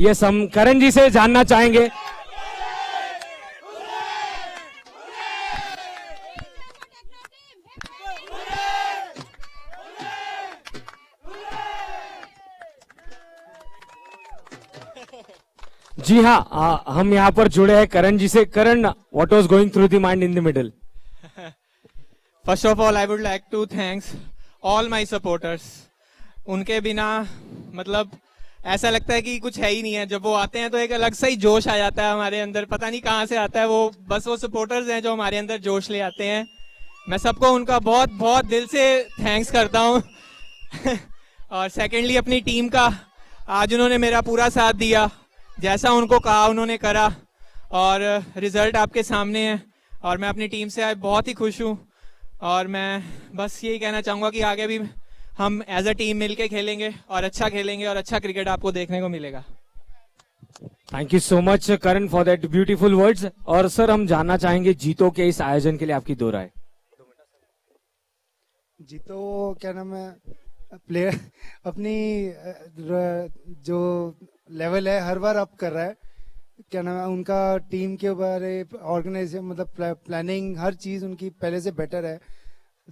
Yes, हम करण जी से जानना चाहेंगे। जी हाँ, हम यहाँ पर जुड़े हैं करण जी से। Karan, what was going through the mind in the middle? First of all I would like to thanks all my supporters. उनके बिना मतलब ऐसा लगता है कि कुछ है ही नहीं है। जब वो आते हैं तो एक अलग सा ही जोश आ जाता है हमारे अंदर, पता नहीं कहाँ से आता है वो। बस वो सपोर्टर्स हैं जो हमारे अंदर जोश ले आते हैं। मैं सबको उनका बहुत बहुत दिल से थैंक्स करता हूँ। और सेकेंडली अपनी टीम का, आज उन्होंने मेरा पूरा साथ दिया, जैसा उनको कहा उन्होंने करा, और रिजल्ट आपके सामने है। और मैं अपनी टीम से आज बहुत ही खुश हूँ। और मैं बस यही कहना चाहूँगा कि आगे भी हम एज अ टीम मिलके खेलेंगे और अच्छा खेलेंगे और अच्छा क्रिकेट आपको देखने को मिलेगा। Thank you so much Karan for that beautiful words. और सर, हम जानना चाहेंगे जीतो के इस आयोजन के लिए आपकी दो राय। जीतो क्या नाम है, प्लेयर अपनी जो लेवल है हर बार अप कर रहा है। क्या नाम है, उनका टीम के बारे ऑर्गेनाइजेशन मतलब प्लानिंग हर चीज उनकी पहले से बेटर है।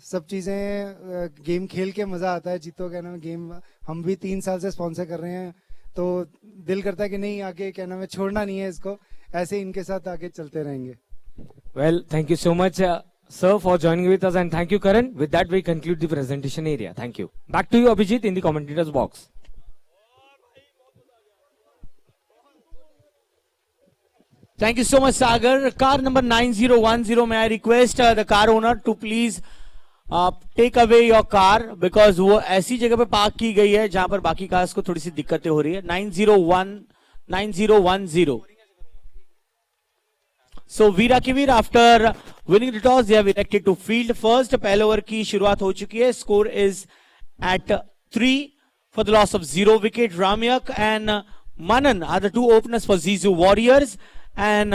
सब चीजें गेम खेल के मजा आता है। जीतो क्या नाम है, गेम हम भी 3 साल से स्पॉन्सर कर रहे हैं, तो दिल करता है कि नहीं आगे क्या नाम है छोड़ना नहीं है इसको, ऐसे इनके साथ आगे चलते रहेंगे। Well, thank you so much sir for joining with us, and thank you Karan. With that we conclude the presentation area. Thank you. Back to you Abhijit in the commentators box. Thank you so much Sagar. Car number 9010, may I request the car owner to please take away your car, because वो ऐसी जगह पे park की गई है जहां पर बाकी कार्स को थोड़ी सी दिक्कतें हो रही है। 9010। So वीरा किवीर after winning the toss, they have elected to field first. पहले ओवर की शुरुआत हो चुकी है। Score is at 3 for the loss of 0 wicket. Ramyak and Manan are the two openers for Zizou Warriors, and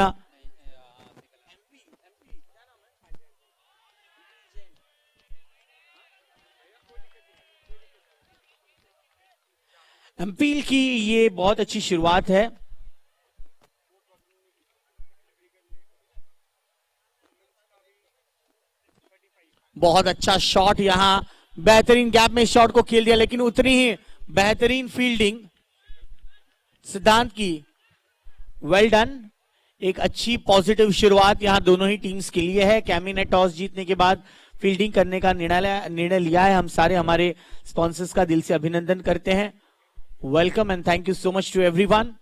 एम्पील की ये बहुत अच्छी शुरुआत है। बहुत अच्छा शॉट, यहां बेहतरीन गैप में शॉट को खेल दिया, लेकिन उतनी ही बेहतरीन फील्डिंग सिद्धांत की। Well done. एक अच्छी पॉजिटिव शुरुआत यहां दोनों ही टीम्स के लिए है। कैमी ने टॉस जीतने के बाद फील्डिंग करने का निर्णय लिया है। हम सारे हमारे स्पॉन्सर्स का दिल से अभिनंदन करते हैं। Welcome and thank you so much to everyone.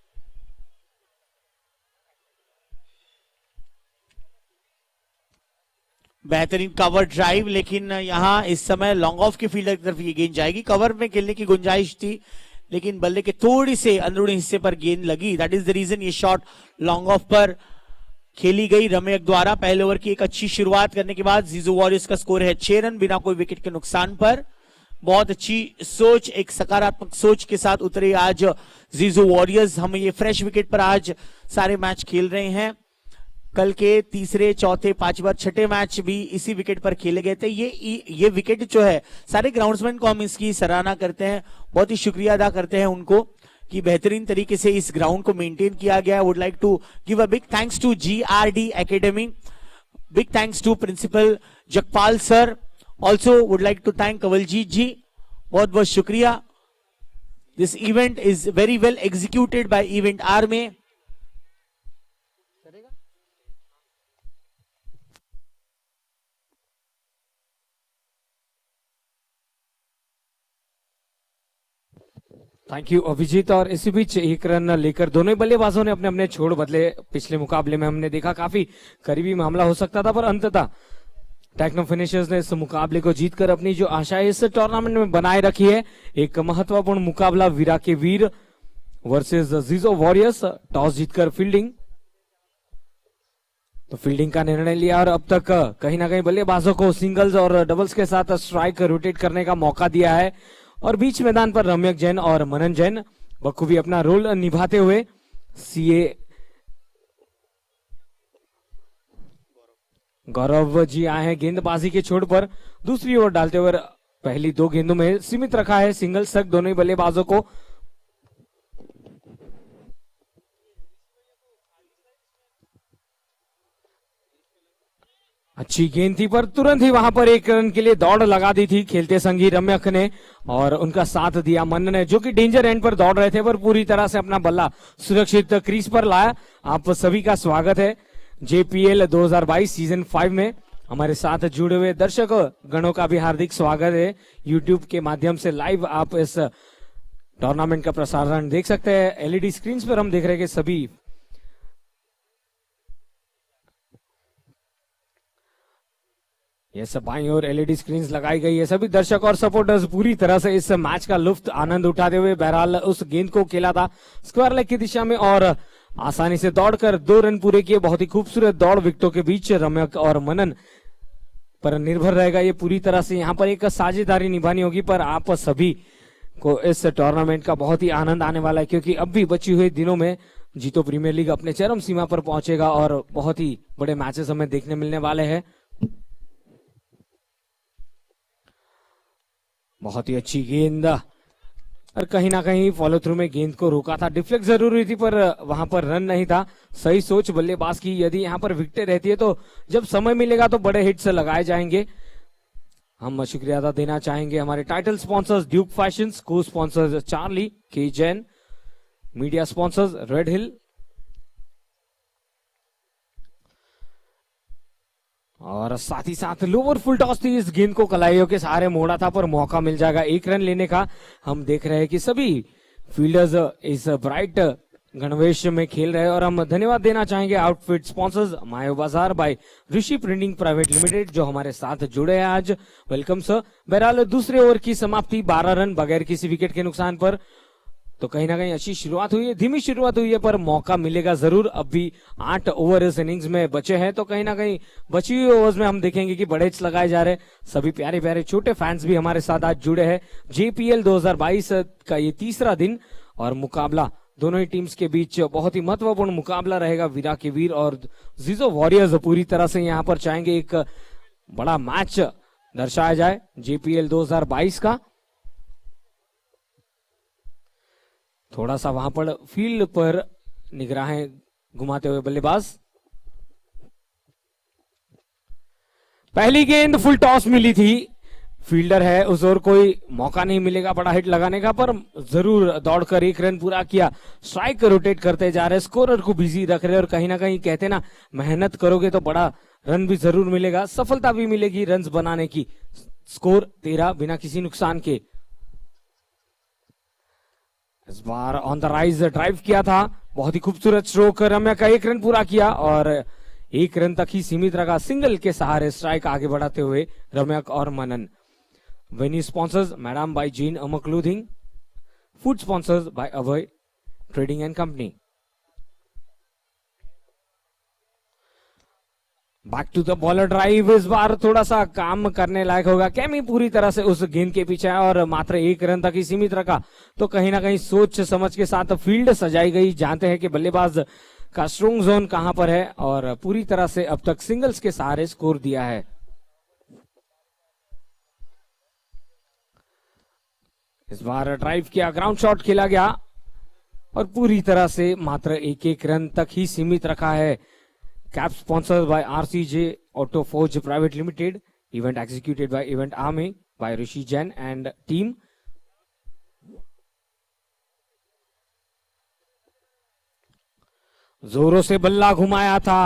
बेहतरीन कवर ड्राइव, लेकिन यहां इस समय लॉन्ग ऑफ के फील्डर की तरफ ये गेंद जाएगी। कवर में खेलने की गुंजाइश थी, लेकिन बल्ले के थोड़ी से अंदरूनी हिस्से पर गेंद लगी। दैट इज द रीजन ये शॉट लॉन्ग ऑफ पर खेली गई रमैक द्वारा। पहले ओवर की एक अच्छी शुरुआत करने के बाद जीजू वॉरियर्स का स्कोर है 6 रन बिना कोई विकेट के नुकसान पर। बहुत अच्छी सोच, एक सकारात्मक सोच के साथ उतरे आज जीजू वॉरियर्स। हम ये फ्रेश विकेट पर आज सारे मैच खेल रहे हैं। कल के तीसरे, चौथे, पांचवें, छठे मैच भी इसी विकेट पर खेले गए थे। ये विकेट जो है, सारे ग्राउंड्समैन को हम इसकी सराहना करते हैं, बहुत ही शुक्रिया अदा करते हैं उनको कि बेहतरीन तरीके से इस ग्राउंड को मेंटेन किया गया। Would like to give a big thanks to GRD academy, big thanks to principal Jagpal sir. Also would like to thank Kawaljeet ji, बहुत बहुत शुक्रिया। This event is very well executed by event आर में। Thank you Abhijeet. और इसी बीच एक रन लेकर दोनों बल्लेबाजों ने अपने अपने छोड़ बदले। पिछले मुकाबले में हमने देखा काफी करीबी मामला हो सकता था, पर अंततः टेक्नो फिनिशर्स ने इस मुकाबले को जीतकर अपनी जो आशाएं इस टूर्नामेंट में बनाए रखी है। एक महत्वपूर्ण मुकाबला वीरा के Veer versus Jijo Warriors. Toss जीतकर फील्डिंग, तो फील्डिंग का निर्णय लिया और अब तक कहीं ना कहीं बल्लेबाजों को सिंगल्स और डबल्स के साथ स्ट्राइक रोटेट करने का मौका दिया है। और बीच मैदान पर रम्यक जैन और मनन जैन बखूबी अपना रोल निभाते हुए। सीए गौरव जी आए हैं गेंदबाजी के छोड़ पर। दूसरी ओर डालते हुए पहली 2 गेंदों में सीमित रखा है सिंगल्स तक दोनों ही बल्लेबाजों को। अच्छी गेंद थी पर तुरंत ही वहां पर एक रन के लिए दौड़ लगा दी थी खेलते संगी रम्यक ने और उनका साथ दिया मनन ने, जो कि डेंजर एंड पर दौड़ रहे थे पर पूरी तरह से अपना बल्ला सुरक्षित क्रीज पर लाया। आप सभी का स्वागत है JPL 2022 सीजन 5 में। हमारे साथ जुड़े हुए दर्शक गणों का भी हार्दिक स्वागत है। यूट्यूब के माध्यम से लाइव आप इस टूर्नामेंट का प्रसारण देख सकते हैं। LED स्क्रीन पर हम देख रहे हैं कि सभी ये सब बाईं ओर LED स्क्रीन लगाई गई है। सभी दर्शक और सपोर्टर्स पूरी तरह से इस मैच का लुफ्त आनंद उठाते हुए बहरहाल उस गेंद को खेला था स्क्वायर लेग की दिशा में और आसानी से दौड़कर 2 रन पूरे किए। बहुत ही खूबसूरत दौड़ विकेटों के बीच रम्यक और मनन पर निर्भर रहेगा। ये पूरी तरह से यहाँ पर एक साझेदारी निभानी होगी, पर आप सभी को इस टूर्नामेंट का बहुत ही आनंद आने वाला है क्योंकि अब भी बची हुई दिनों में जीतो प्रीमियर लीग अपने चरम सीमा पर पहुंचेगा और बहुत ही बड़े मैचेस हमें देखने मिलने वाले हैं। बहुत ही अच्छी गेंद और कहीं ना कहीं फॉलो थ्रू में गेंद को रोका था। डिफ्लेक्ट जरूरी थी पर वहां पर रन नहीं था। सही सोच बल्लेबाज की। यदि यहां पर विकेटें रहती है तो जब समय मिलेगा तो बड़े हिट्स लगाए जाएंगे। हम शुक्रिया अदा देना चाहेंगे हमारे टाइटल स्पॉन्सर्स ड्यूक फैशंस, को स्पॉन्सर्स चार्ली के जैन, मीडिया स्पॉन्सर्स रेड हिल और साथ ही साथ लोअर फुल टॉस थी। इस गेंद को कलाइयों के सहारे मोड़ा था पर मौका मिल जाएगा 1 रन लेने का। हम देख रहे हैं कि सभी फील्डर्स इस ब्राइट गणवेश में खेल रहे हैं और हम धन्यवाद देना चाहेंगे आउटफिट स्पॉन्सर्स मायो बाजार बाय ऋषि प्रिंटिंग प्राइवेट लिमिटेड जो हमारे साथ जुड़े हैं आज। Welcome sir. बहरहाल दूसरे ओवर की समाप्ति 12 रन बगैर किसी विकेट के नुकसान पर, तो कहीं ना कहीं अच्छी शुरुआत हुई है। धीमी शुरुआत हुई है पर मौका मिलेगा जरूर। अब भी 8 ओवर इस इनिंग्स में बचे हैं तो कहीं ना कहीं बची हुई ओवर्स में हम देखेंगे कि बड़े हिट्स लगाए जा रहे हैं। सभी प्यारे प्यारे छोटे फैंस भी हमारे साथ आज जुड़े हैं। JPL 2022 का ये तीसरा दिन और मुकाबला दोनों ही टीम्स के बीच बहुत ही महत्वपूर्ण मुकाबला रहेगा। वीरा के वीर और जीजो वॉरियर्स पूरी तरह से यहाँ पर चाहेंगे एक बड़ा मैच दर्शाया जाए JPL 2022 का। थोड़ा सा वहां पर फील्ड पर निगराहें घुमाते हुए बल्लेबाज। पहली गेंद फुल टॉस मिली थी। फील्डर है उस ओर कोई मौका नहीं मिलेगा बड़ा हिट लगाने का, पर जरूर दौड़कर 1 रन पूरा किया। स्ट्राइक रोटेट करते जा रहे, स्कोरर को बिजी रख रहे और कहीं ना कहीं कहते ना मेहनत करोगे तो बड़ा रन भी जरूर मिलेगा, सफलता भी मिलेगी रन्स बनाने की। स्कोर 13 बिना किसी नुकसान के। इस बार ऑन द राइज ड्राइव किया था, बहुत ही खूबसूरत स्ट्रोक। रम्या का 1 रन पूरा किया और 1 रन तक ही सीमित रखा। सिंगल के सहारे स्ट्राइक आगे बढ़ाते हुए रम्यक और Manan. Venue sponsors madam by Jeen Amar clothing, food sponsors by Abhay trading and company. Back to the bowler drive. इस बार थोड़ा सा काम करने लायक होगा। कैमी पूरी तरह से उस गेंद के पीछे है और मात्र 1 रन तक ही सीमित रखा, तो कहीं ना कहीं सोच समझ के साथ फील्ड सजाई गई। जानते हैं कि बल्लेबाज का स्ट्रॉन्ग जोन कहां पर है और पूरी तरह से अब तक सिंगल्स के सहारे स्कोर दिया है। इस बार ड्राइव किया, ग्राउंड शॉट खेला गया और पूरी तरह से मात्र 1-1 रन तक ही सीमित रखा है। Cap sponsored by RCJ Auto Forge Private Limited. Event executed by Event Army by Rishi Jain and team. जोरों से बल्ला घुमाया था।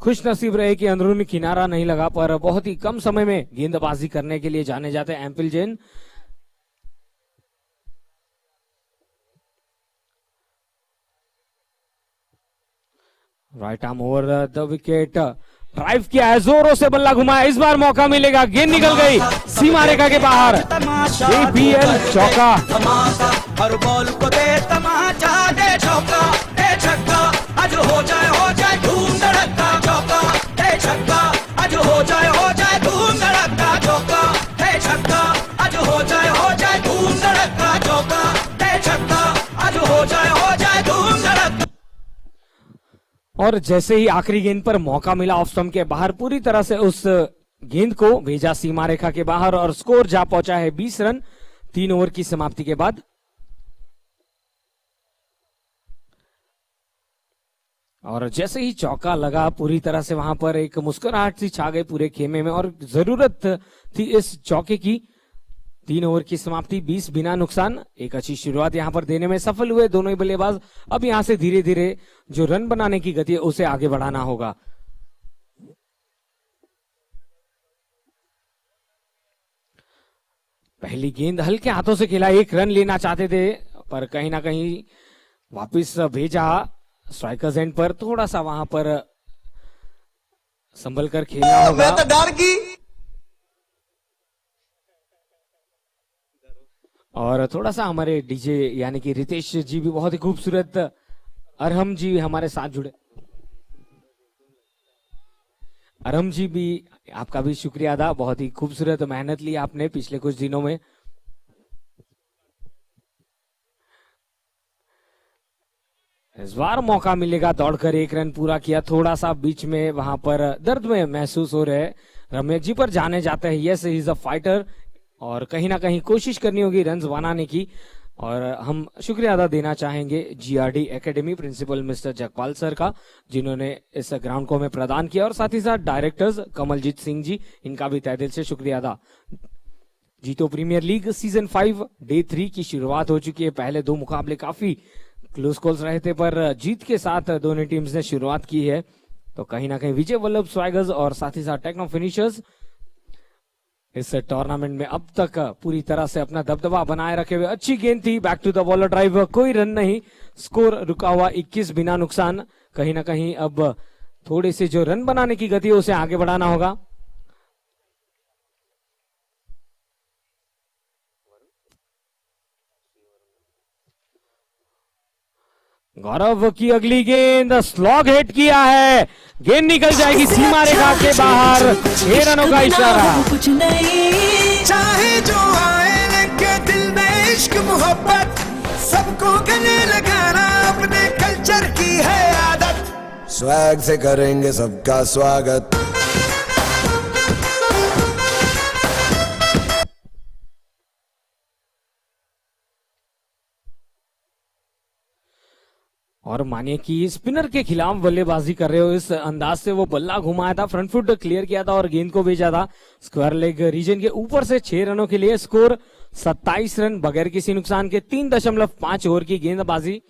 खुश नसीब रहे कि अंदरूनी किनारा नहीं लगा, पर बहुत ही कम समय में गेंदबाजी करने के लिए जाने जाते हैं एम्पिल Jain. Right arm over the wicket, drive किया है, जोरों से बल्ला घुमाया। इस बार मौका मिलेगा, गेंद निकल गई सीमा रेखा के बाहर। JPL चौका। हर बॉल को दे तमाचा, दे चौका, दे छक्का, आज हो जाए धूम धड़का चौका, दे छक्का, आज हो जाए धूम धड़का चौका, दे छक्का, आज हो जाए धूम धड़का चौका, दे छक्का, आज हो जाए धूम धड़का। और जैसे ही आखिरी गेंद पर मौका मिला ऑफ स्टंप के बाहर, पूरी तरह से उस गेंद को भेजा सीमा रेखा के बाहर और स्कोर जा पहुंचा है 20 रन 3 ओवर की समाप्ति के बाद। और जैसे ही चौका लगा पूरी तरह से वहां पर एक मुस्कुराहट सी छा गई पूरे खेमे में और जरूरत थी इस चौके की। 3 ओवर की समाप्ति 20 बिना नुकसान। एक अच्छी शुरुआत यहां पर देने में सफल हुए दोनों ही बल्लेबाज। अब यहां से धीरे धीरे जो रन बनाने की गति है उसे आगे बढ़ाना होगा। पहली गेंद हल्के हाथों से खेला, 1 रन लेना चाहते थे पर कहीं ना कहीं वापिस भेजा स्ट्राइकर्स एंड पर। थोड़ा सा वहां पर संभल कर खेलना होगा। मैं तो डर गई। और थोड़ा सा हमारे डीजे यानी कि रितेश जी भी बहुत ही खूबसूरत, अरहम जी हमारे साथ जुड़े। अरहम जी भी आपका भी शुक्रिया अदा, बहुत ही खूबसूरत मेहनत ली आपने पिछले कुछ दिनों में। इस बार मौका मिलेगा, दौड़कर 1 रन पूरा किया। थोड़ा सा बीच में वहां पर दर्द में महसूस हो रहे रम्यक जी पर जाने जाते हैं। Yes he is a fighter और कहीं ना कहीं कोशिश करनी होगी रन्स बनाने की। और हम शुक्रिया अदा देना चाहेंगे GRD academy principal mister Jagpal sir का, जिन्होंने इस ग्राउंड को हमें प्रदान किया, और साथ ही साथ डायरेक्टर्स कमलजीत सिंह जी, इनका भी तहे दिल से शुक्रिया अदा। जीतो प्रीमियर लीग सीजन 5 डे 3 की शुरुआत हो चुकी है। पहले 2 मुकाबले काफी क्लोज कॉल्स रहे थे पर जीत के साथ दोनों टीम्स ने शुरुआत की है। तो कहीं ना कहीं विजय वल्लभ स्वागर्स और साथ ही साथ टेक्नो फिनिशर्स इस टूर्नामेंट में अब तक पूरी तरह से अपना दबदबा बनाए रखे हुए। अच्छी गेंद थी, back to the bowler drive, कोई रन नहीं, स्कोर रुका हुआ 21 बिना नुकसान। कहीं ना कहीं अब थोड़ी सी जो रन बनाने की गति है उसे आगे बढ़ाना होगा। गौरव की अगली गेंद स्लॉग हिट किया है, गेंद निकल जाएगी सीमा रेखा के बाहर। 6 रनों का इशारा। कुछ नहीं चाहे जो आए, लगे दिल में इश्क मोहब्बत, सबको गले लगाना अपने कल्चर की है आदत। स्वैग से करेंगे सबका स्वागत। और मानिए कि स्पिनर के खिलाफ बल्लेबाजी कर रहे हो, इस अंदाज से वो बल्ला घुमाया था, फ्रंट फुट क्लियर किया था और गेंद को भेजा था स्क्वायर लेग रीजन के ऊपर से 6 रनों के लिए। स्कोर 27 रन बगैर किसी नुकसान के। 3.5 ओवर की गेंदबाजी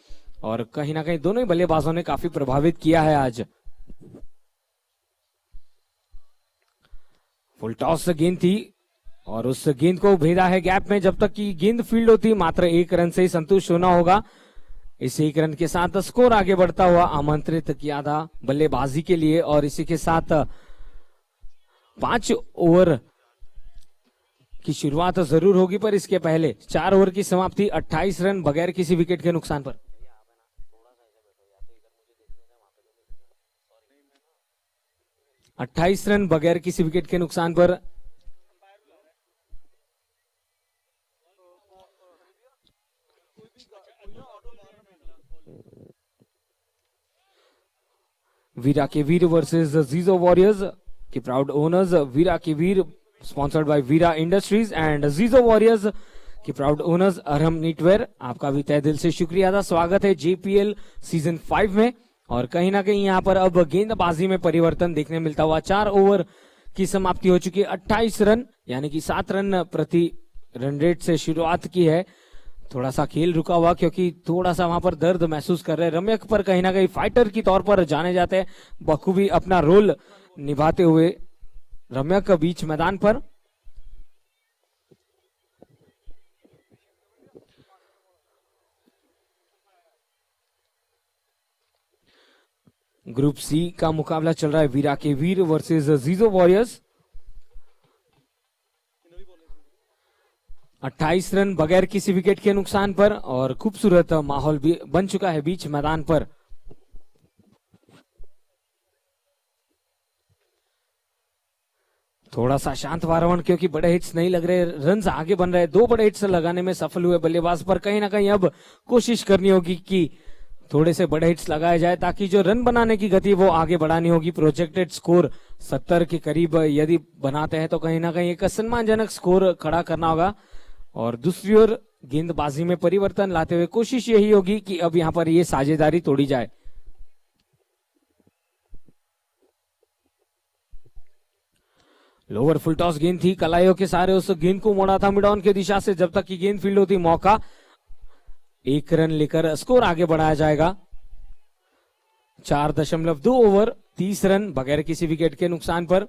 और कहीं ना कहीं दोनों ही बल्लेबाजों ने काफी प्रभावित किया है आज। फुल टॉस गेंद थी और उस गेंद को भेजा है गैप में। जब तक की गेंद फील्ड होती मात्र 1 रन से ही संतुष्ट होना होगा। इस 1 रन के साथ स्कोर आगे बढ़ता हुआ आमंत्रित किया था बल्लेबाजी के लिए। और इसी के साथ 5 ओवर की शुरुआत जरूर होगी पर इसके पहले 4 ओवर की समाप्ति 28 रन बगैर किसी विकेट के नुकसान पर। अट्ठाईस रन बगैर किसी विकेट के नुकसान पर। वीरा के वीर वर्सेस जीजो वॉरियर्स की प्राउड ओनर्स। वीरा के Veer sponsored by Veera Industries and Jijo Warriors की प्राउड ओनर्स अरहम नीटवेयर। आपका भी तहे दिल से शुक्रिया था। स्वागत है जेपीएल सीजन 5 में। और कहीं ना कहीं यहाँ पर अब गेंदबाजी में परिवर्तन देखने मिलता हुआ। 4 ओवर की समाप्ति हो चुकी है। 28 रन यानी कि 7 रन प्रति रन रेट से शुरुआत की है। थोड़ा सा खेल रुका हुआ क्योंकि थोड़ा सा वहां पर दर्द महसूस कर रहे हैं रम्यक, पर कहीं ना कहीं फाइटर की तौर पर जाने जाते हैं, बखूबी अपना रोल निभाते हुए रम्यक बीच मैदान पर। ग्रुप सी का मुकाबला चल रहा है वीरा के Veer versus Jijo warriors. 28 run बगैर किसी विकेट के नुकसान पर और खूबसूरत माहौल भी बन चुका है बीच मैदान पर। थोड़ा सा शांत वातावरण क्योंकि बड़े हिट्स नहीं लग रहे, रन्स आगे बन रहे। 2 बड़े हिट्स लगाने में सफल हुए बल्लेबाज, पर कहीं ना कहीं अब कोशिश करनी होगी कि थोड़े से बड़े हिट्स लगाए जाए ताकि जो रन बनाने की गति वो आगे बढ़ानी होगी। प्रोजेक्टेड स्कोर 70 के करीब यदि बनाते हैं तो कहीं ना कहीं एक सम्मानजनक स्कोर खड़ा करना होगा। और दूसरी ओर गेंदबाजी में परिवर्तन लाते हुए कोशिश यही होगी कि अब यहां पर ये साझेदारी तोड़ी जाए। लोअर फुल टॉस गेंद थी, कलाइयों के सारे उस गेंद को मोड़ा था मिड ऑन की दिशा से। जब तक की गेंद फील्ड होती मौका 1 रन लेकर स्कोर आगे बढ़ाया जाएगा। 4.2 ओवर 30 रन बगैर किसी विकेट के नुकसान पर।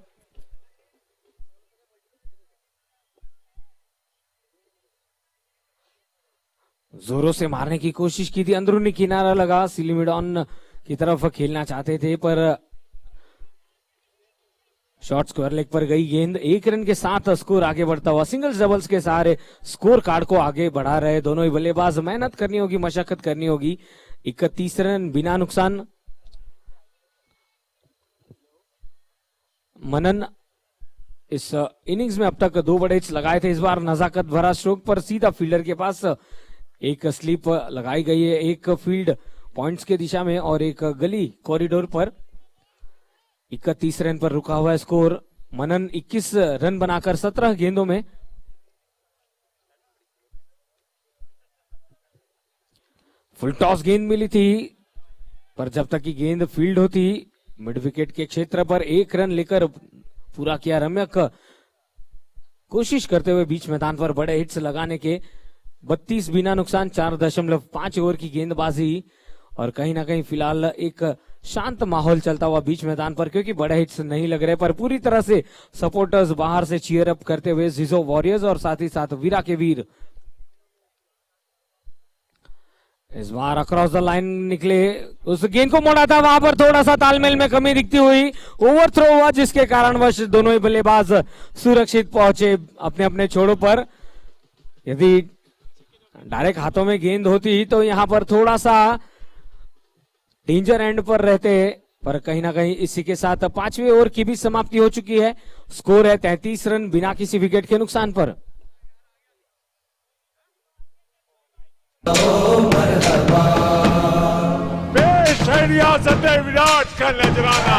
जोरों से मारने की कोशिश की थी, अंदरूनी किनारा लगा, सिली मिड ऑन की तरफ खेलना चाहते थे पर शॉर्ट स्क्वायर लेग पर गई गेंद। 1 रन के साथ स्कोर आगे बढ़ता हुआ, सिंगल्स डबल्स के सहारे स्कोर कार्ड को आगे बढ़ा रहे दोनों ही बल्लेबाज। मेहनत करनी होगी, मशक्कत करनी होगी। 31 रन बिना नुकसान। मनन इस इनिंग्स में अब तक 2 बड़े हिट्स लगाए थे। इस बार नजाकत भरा स्ट्रोक पर सीधा फील्डर के पास एक स्लिप लगाई गई है, एक फील्ड पॉइंट्स के दिशा में और एक गली कॉरिडोर पर। 31 रन पर रुका हुआ है स्कोर। मनन 21 रन बनाकर 17 गेंदों में। फुल टॉस गेंद मिली थी पर जब तक की गेंद फील्ड होती मिड विकेट के क्षेत्र पर 1 रन लेकर पूरा किया रम्यक, कोशिश करते हुए बीच मैदान पर बड़े हिट्स लगाने के। 32 बिना नुकसान, 4.5 ओवर की गेंदबाजी और कहीं ना कहीं फिलहाल एक शांत माहौल चलता हुआ बीच मैदान पर, क्योंकि बड़े हिट्स नहीं लग रहे पर पूरी तरह से सपोर्टर्स बाहर से चीयर अप करते हुए जिजो वॉरियर्स और साथ ही साथ वीरा के वीर इस बार अक्रॉस द लाइन निकले। उस गेंद को मोड़ा था, वहां पर थोड़ा सा तालमेल में कमी दिखती हुई ओवर थ्रो हुआ, जिसके कारणवश दोनों ही बल्लेबाज सुरक्षित पहुंचे अपने अपने छोरों पर। यदि डायरेक्ट हाथों में गेंद होती तो यहां पर थोड़ा सा डेंजर एंड पर रहते, पर कहीं ना कहीं इसी के साथ 5वें ओवर की भी समाप्ति हो चुकी है। स्कोर है 33 रन बिना किसी विकेट के नुकसान पर। पेश है रियासत विराट का नजराना।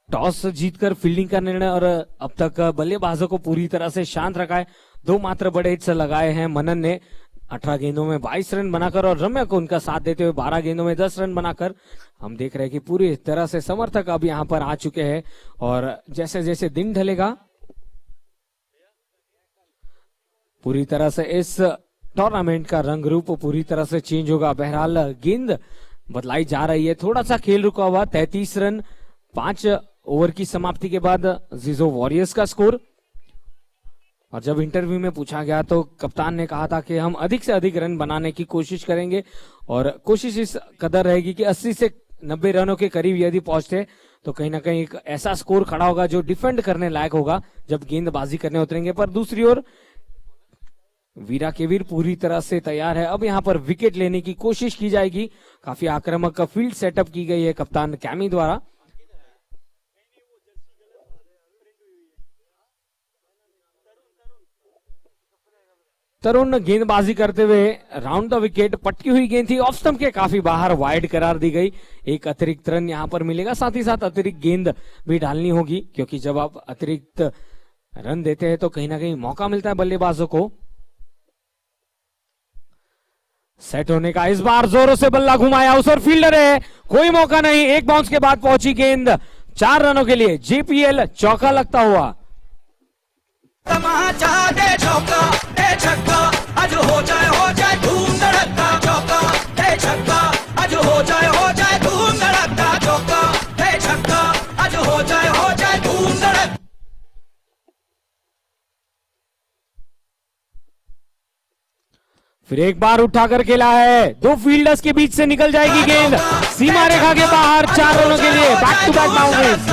टॉस जीतकर फील्डिंग का निर्णय और अब तक बल्लेबाजों को पूरी तरह से शांत रखा है। 2 मात्र बड़े हिट्स लगाए हैं मनन ने 18 गेंदों में 22 रन बनाकर और रम्या को उनका साथ देते हुए 12 गेंदों में 10 रन बनाकर। हम देख रहे हैं कि पूरी तरह से समर्थक अब यहां पर आ चुके हैं और जैसे जैसे दिन ढलेगा पूरी तरह से इस टूर्नामेंट का रंग रूप पूरी तरह से चेंज होगा। बहरहाल गेंद बदलाई जा रही है, थोड़ा सा खेल रुका हुआ। 33 रन 5 ओवर की समाप्ति के बाद जिजो वॉरियर्स का स्कोर। और जब इंटरव्यू में पूछा गया तो कप्तान ने कहा था कि हम अधिक से अधिक रन बनाने की कोशिश करेंगे और कोशिश इस कदर रहेगी कि 80 से 90 रनों के करीब यदि पहुंचते तो कहीं ना कहीं एक ऐसा स्कोर खड़ा होगा जो डिफेंड करने लायक होगा जब गेंदबाजी करने उतरेंगे। पर दूसरी ओर वीरा के वीर पूरी तरह से तैयार है। अब यहां पर विकेट लेने की कोशिश की जाएगी। काफी आक्रामक फील्ड सेटअप की गई है कप्तान कैमी द्वारा। तरुण गेंदबाजी करते हुए राउंड द विकेट, पटकी हुई गेंद थी, ऑफ स्टंप के काफी बाहर, वाइड करार दी गई। एक अतिरिक्त रन यहां पर मिलेगा, साथ ही साथ अतिरिक्त गेंद भी डालनी होगी क्योंकि जब आप अतिरिक्त रन देते हैं तो कहीं ना कहीं मौका मिलता है बल्लेबाजों को सेट होने का। इस बार जोरों से बल्ला घुमाया, उस और फील्डर है, कोई मौका नहीं। एक बाउंस के बाद पहुंची गेंद 4 रनों के लिए। जेपीएल चौका लगता हुआ। तमाचा दे चौका दे छक्का, आज हो जाए धूम धड़का। चौका दे छक्का, आज हो जाए धूम धड़का। चौका दे छक्का, आज हो जाए धूम धड़का। फिर एक बार उठाकर खेला है, 2 फील्डर्स के बीच से निकल जाएगी गेंद, सीमा रेखा के बाहर। 4 रनों के लिए back to back boundaries.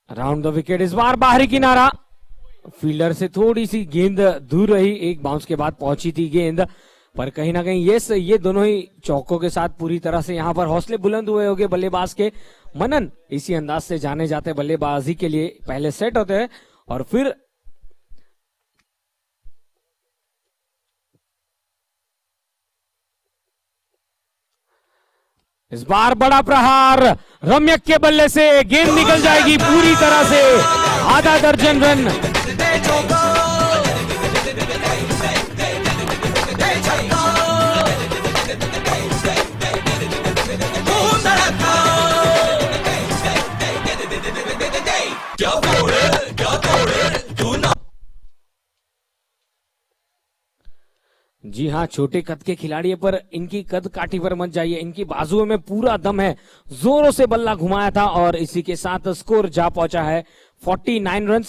Round the wicket, इस बार बाहरी किनारा, फील्डर से थोड़ी सी गेंद दूर रही। एक बाउंस के बाद पहुंची थी गेंद, पर कहीं ना कहीं ये दोनों ही चौकों के साथ पूरी तरह से यहाँ पर हौसले बुलंद हुए होंगे बल्लेबाज के। मनन इसी अंदाज से जाने जाते बल्लेबाजी के लिए पहले सेट होते हैं और फिर इस बार बड़ा प्रहार रम्यक के बल्ले से गेंद निकल जाएगी पूरी तरह से, आधा दर्जन रन। दे चौका दे छक्का धूम धड़का क्या तोड़े तू ना। जी हाँ, छोटे कद के खिलाड़ी है पर इनकी कद काठी पर मत जाइए, इनकी बाजुओं में पूरा दम है। जोरों से बल्ला घुमाया था और इसी के साथ स्कोर जा पहुंचा है 49 रन,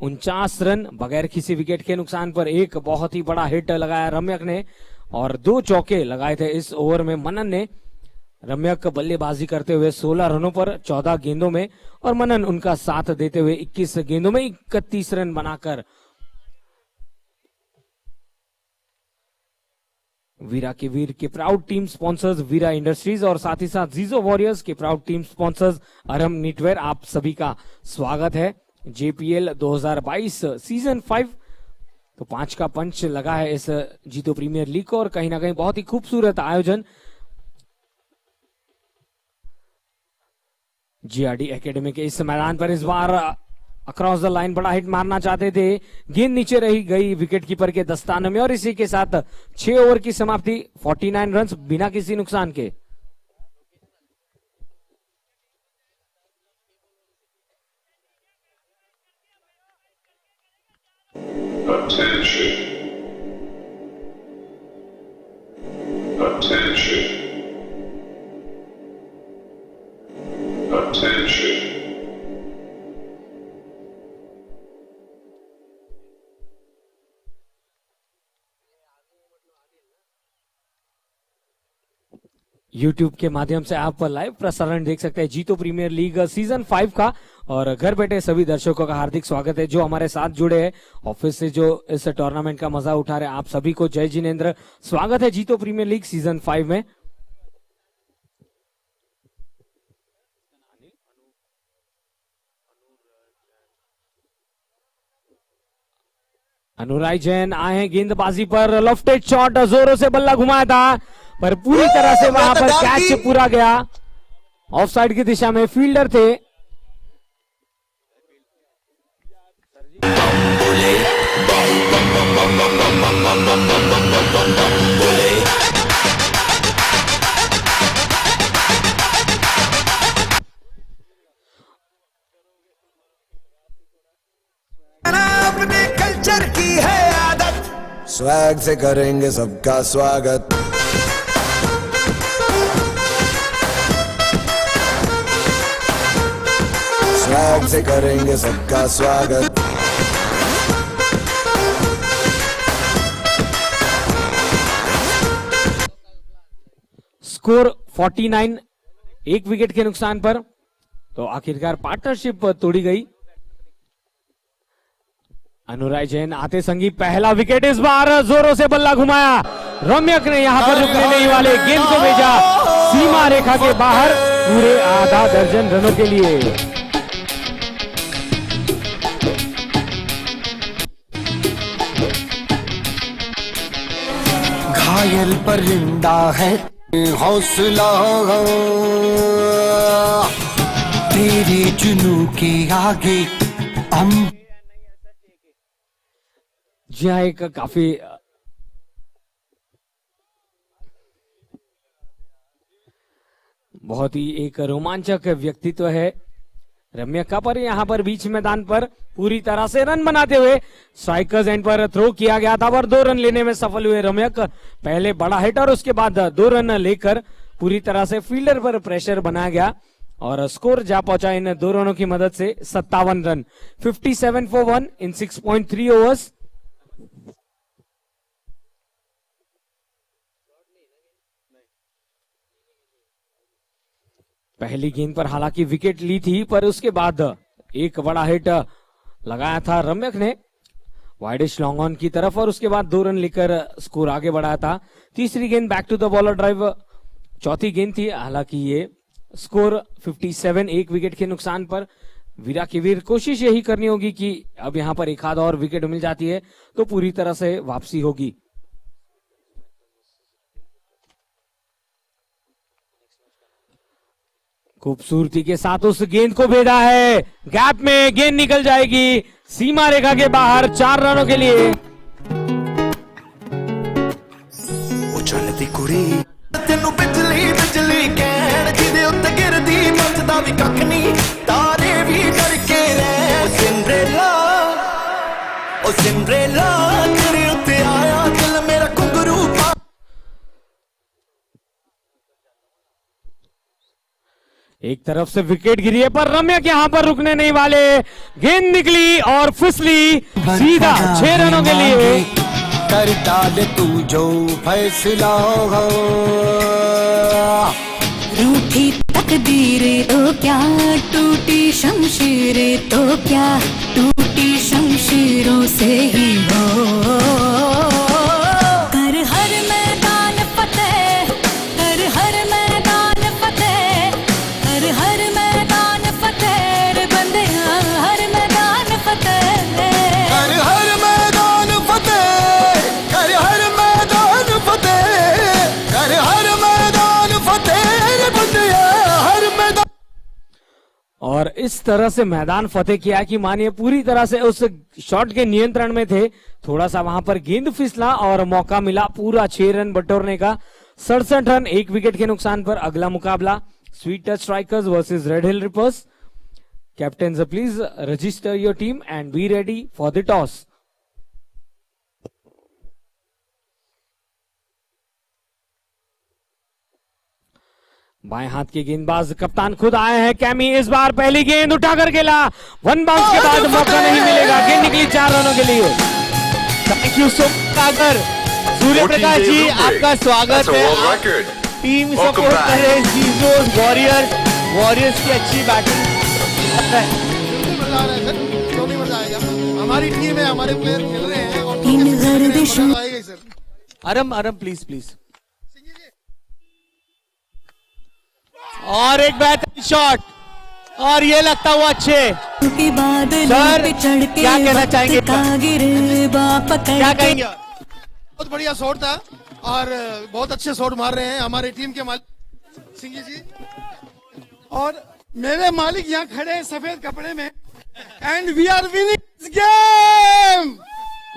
49 रन बगैर किसी विकेट के नुकसान पर। एक बहुत ही बड़ा हिट लगाया रम्यक ने और 2 चौके लगाए थे इस ओवर में मनन ने। रम्यक बल्लेबाजी करते हुए 16 रनों पर 14 गेंदों में और मनन उनका साथ देते हुए 21 गेंदों में 31 रन बनाकर वीरा के वीर के proud team sponsors Veera Industries और साथ ही साथ जीजो वॉरियर्स के प्राउड टीम स्पॉन्सर्स अरम नीटवेयर, आप सभी का स्वागत है। जेपीएल 2022 सीजन 5 तो 5 का पंच लगा है इस जीतो प्रीमियर लीग को और कहीं ना कहीं बहुत ही खूबसूरत आयोजन। जीआरडी एकेडमी के इस मैदान पर इस बार अक्रॉस द लाइन बड़ा हिट मारना चाहते थे, गेंद नीचे रही गई विकेट कीपर के दस्ताने में और इसी के साथ 6 ओवर की समाप्ति, 49 रन बिना किसी नुकसान के। यूट्यूब के माध्यम से आप लाइव प्रसारण देख सकते हैं जीतो प्रीमियर लीग सीजन 5 का और घर बैठे सभी दर्शकों का हार्दिक स्वागत है जो हमारे साथ जुड़े हैं ऑफिस से, जो इस टूर्नामेंट का मजा उठा रहे हैं। आप सभी को जय जिनेंद्र, स्वागत है जीतो प्रीमियर लीग सीजन 5 में। अनुराग जैन आए हैं गेंदबाजी पर, लॉफ्टेड शॉट, जोरों से बल्ला घुमाया था पर पूरी तरह से वहां पर कैच पूरा गया, ऑफ साइड की दिशा में फील्डर थे। अपने कल्चर की है आदत, स्वैग से करेंगे सबका स्वागत। स्वैग से करेंगे सबका स्वागत। स्कोर 49, 1 विकेट के नुकसान पर, तो आखिरकार पार्टनरशिप तोड़ी गई। अनुराग जैन आते संगी पहला विकेट, इस बार जोरों से बल्ला घुमाया, रम्यक ने यहां पर रुकने नहीं वाले गेंद को भेजा सीमा रेखा के बाहर पूरे आधा दर्जन रनों के लिए। घायल परिंदा है हौसला, तेरे जुनू के आगे हम। जी हाँ, एक काफी बहुत ही एक रोमांचक व्यक्तित्व है रम्यक का, पर यहाँ पर बीच मैदान पर पूरी तरह से रन बनाते हुए स्ट्राइकर्स एंड पर थ्रो किया गया था पर 2 रन लेने में सफल हुए रम्यक। पहले बड़ा हिट और उसके बाद 2 रन लेकर पूरी तरह से फील्डर पर प्रेशर बनाया गया और स्कोर जा पहुंचा इन 2 रनों की मदद से 57 रन, 57 for 1 इन 6.3 ओवर्स। पहली गेंद पर हालांकि विकेट ली थी पर उसके बाद एक बड़ा हिट लगाया था रम्यक ने वाइडिश लॉन्ग ऑन की तरफ और उसके बाद 2 रन लेकर स्कोर आगे बढ़ाया था। तीसरी गेंद back to the bowler drive चौथी गेंद थी, हालांकि ये स्कोर 57 1 विकेट के नुकसान पर। वीरा की वीर कोशिश यही करनी होगी कि अब यहां पर एक आध और विकेट मिल जाती है तो पूरी तरह से वापसी होगी। खूबसूरती के साथ उस गेंद को भेजा है, गैप में गेंद निकल जाएगी सीमा रेखा के बाहर 4 रनों के लिए। उछलती कुड़ी तेनू बिजली बिजली कहण जिदे उत्ते गिरदी बचदा भी कख नहीं तारे भी करके रह ओ सिंड्रेला तेरे उत्ते आया दिल मेरा घुंघरू एक तरफ से विकेट गिरी है पर रम्यक यहां पर रुकने नहीं वाले, गेंद निकली और फिसली सीधा 6 रनों के लिए। कर डाल तू जो फैसला हो। रूठी तकदीरें तो क्या, टूटी शमशीरें तो क्या, टूटी शमशीरों से ही हो। कर हर मैदान फतेह, कर हर मैदान फतेह, कर हर मैदान फतेह रे बंदियां, हर मैदान फतेह। कर हर मैदान फतेह, कर हर मैदान फतेह, कर हर मैदान फतेह रे बंदिया हर मैदान। और इस तरह से मैदान फतेह किया कि मानिए पूरी तरह से उस शॉट के नियंत्रण में थे, थोड़ा सा वहां पर गेंद फिसला और मौका मिला पूरा 6 रन बटोरने का। 67 रन 1 विकेट के नुकसान पर अगला मुकाबला sweet Touch Strikers versus Red Hill reapers. Captain please register your team and be ready for the toss. बाएं हाथ के गेंदबाज कप्तान खुद आए हैं कैमी, इस बार पहली गेंद उठाकर खेला, 1 बाउंस के बाद मौका नहीं मिलेगा, गेंद निकली 4 रनों के लिए। Thank you so much Surya Prakash ji, आपका स्वागत है। टीम सपोर्ट कर रहे जीजोस वॉरियर्स की अच्छी बैटिंग। मजा आएगा, हमारी टीम है, हमारे प्लेयर खेल रहे हैं और इन गर्दिशों आएगा सर। आरम प्लीज और एक बेहतरीन शॉट और ये लगता हुआ अच्छे। के बादल सर, पे चढ़ के क्या कहना चाहेंगे? क्या कहेंगे? बहुत बढ़िया शॉट था और बहुत अच्छे शॉट मार रहे हैं हमारे टीम के मालिक सिंह जी, और मेरे मालिक यहाँ खड़े हैं सफेद कपड़े में, and we are winning this game.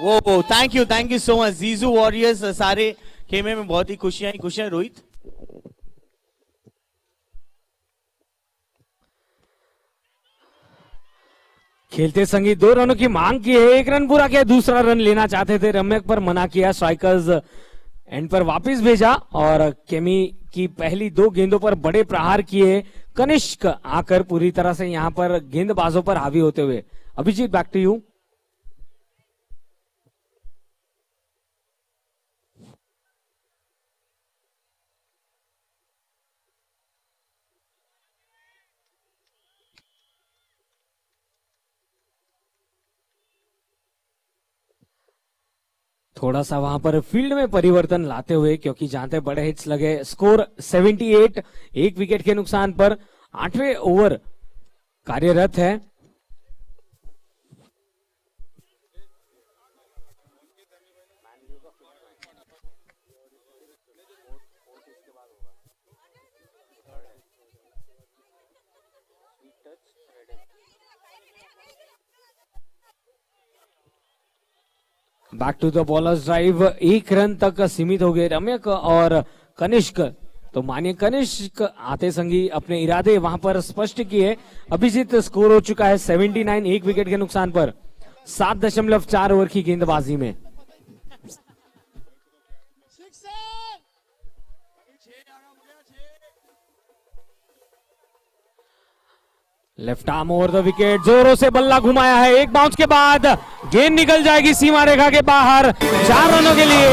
वो thank you so much Jiju Warriors, सारे खेमे में बहुत ही खुशियां। रोहित खेलते संगी 2 रनों की मांग की है, 1 रन पूरा किया, दूसरा रन लेना चाहते थे, रम्यक पर मना किया, स्ट्राइकर्स एंड पर वापस भेजा और केमी की पहली 2 गेंदों पर बड़े प्रहार किए, कनिष्क आकर पूरी तरह से यहां पर गेंदबाजों पर हावी होते हुए। Abhijit back to you. थोड़ा सा वहां पर फील्ड में परिवर्तन लाते हुए, क्योंकि जहां तक बड़े हिट्स लगे, स्कोर 78 1 विकेट के नुकसान पर 8वें ओवर कार्यरत है। Back to the bowlers drive, 1 run तक सीमित हो गए रम्यक और कनिष्क। तो मानिए कनिष्क आते संगी अपने इरादे वहां पर स्पष्ट किए। अभिजीत स्कोर हो चुका है 79 1 विकेट के नुकसान पर 7.4 ओवर की गेंदबाजी में। Left arm over the wicket, जोरों से बल्ला घुमाया है, 1 बाउंस के बाद गेंद निकल जाएगी सीमा रेखा के बाहर 4 रनों के लिए।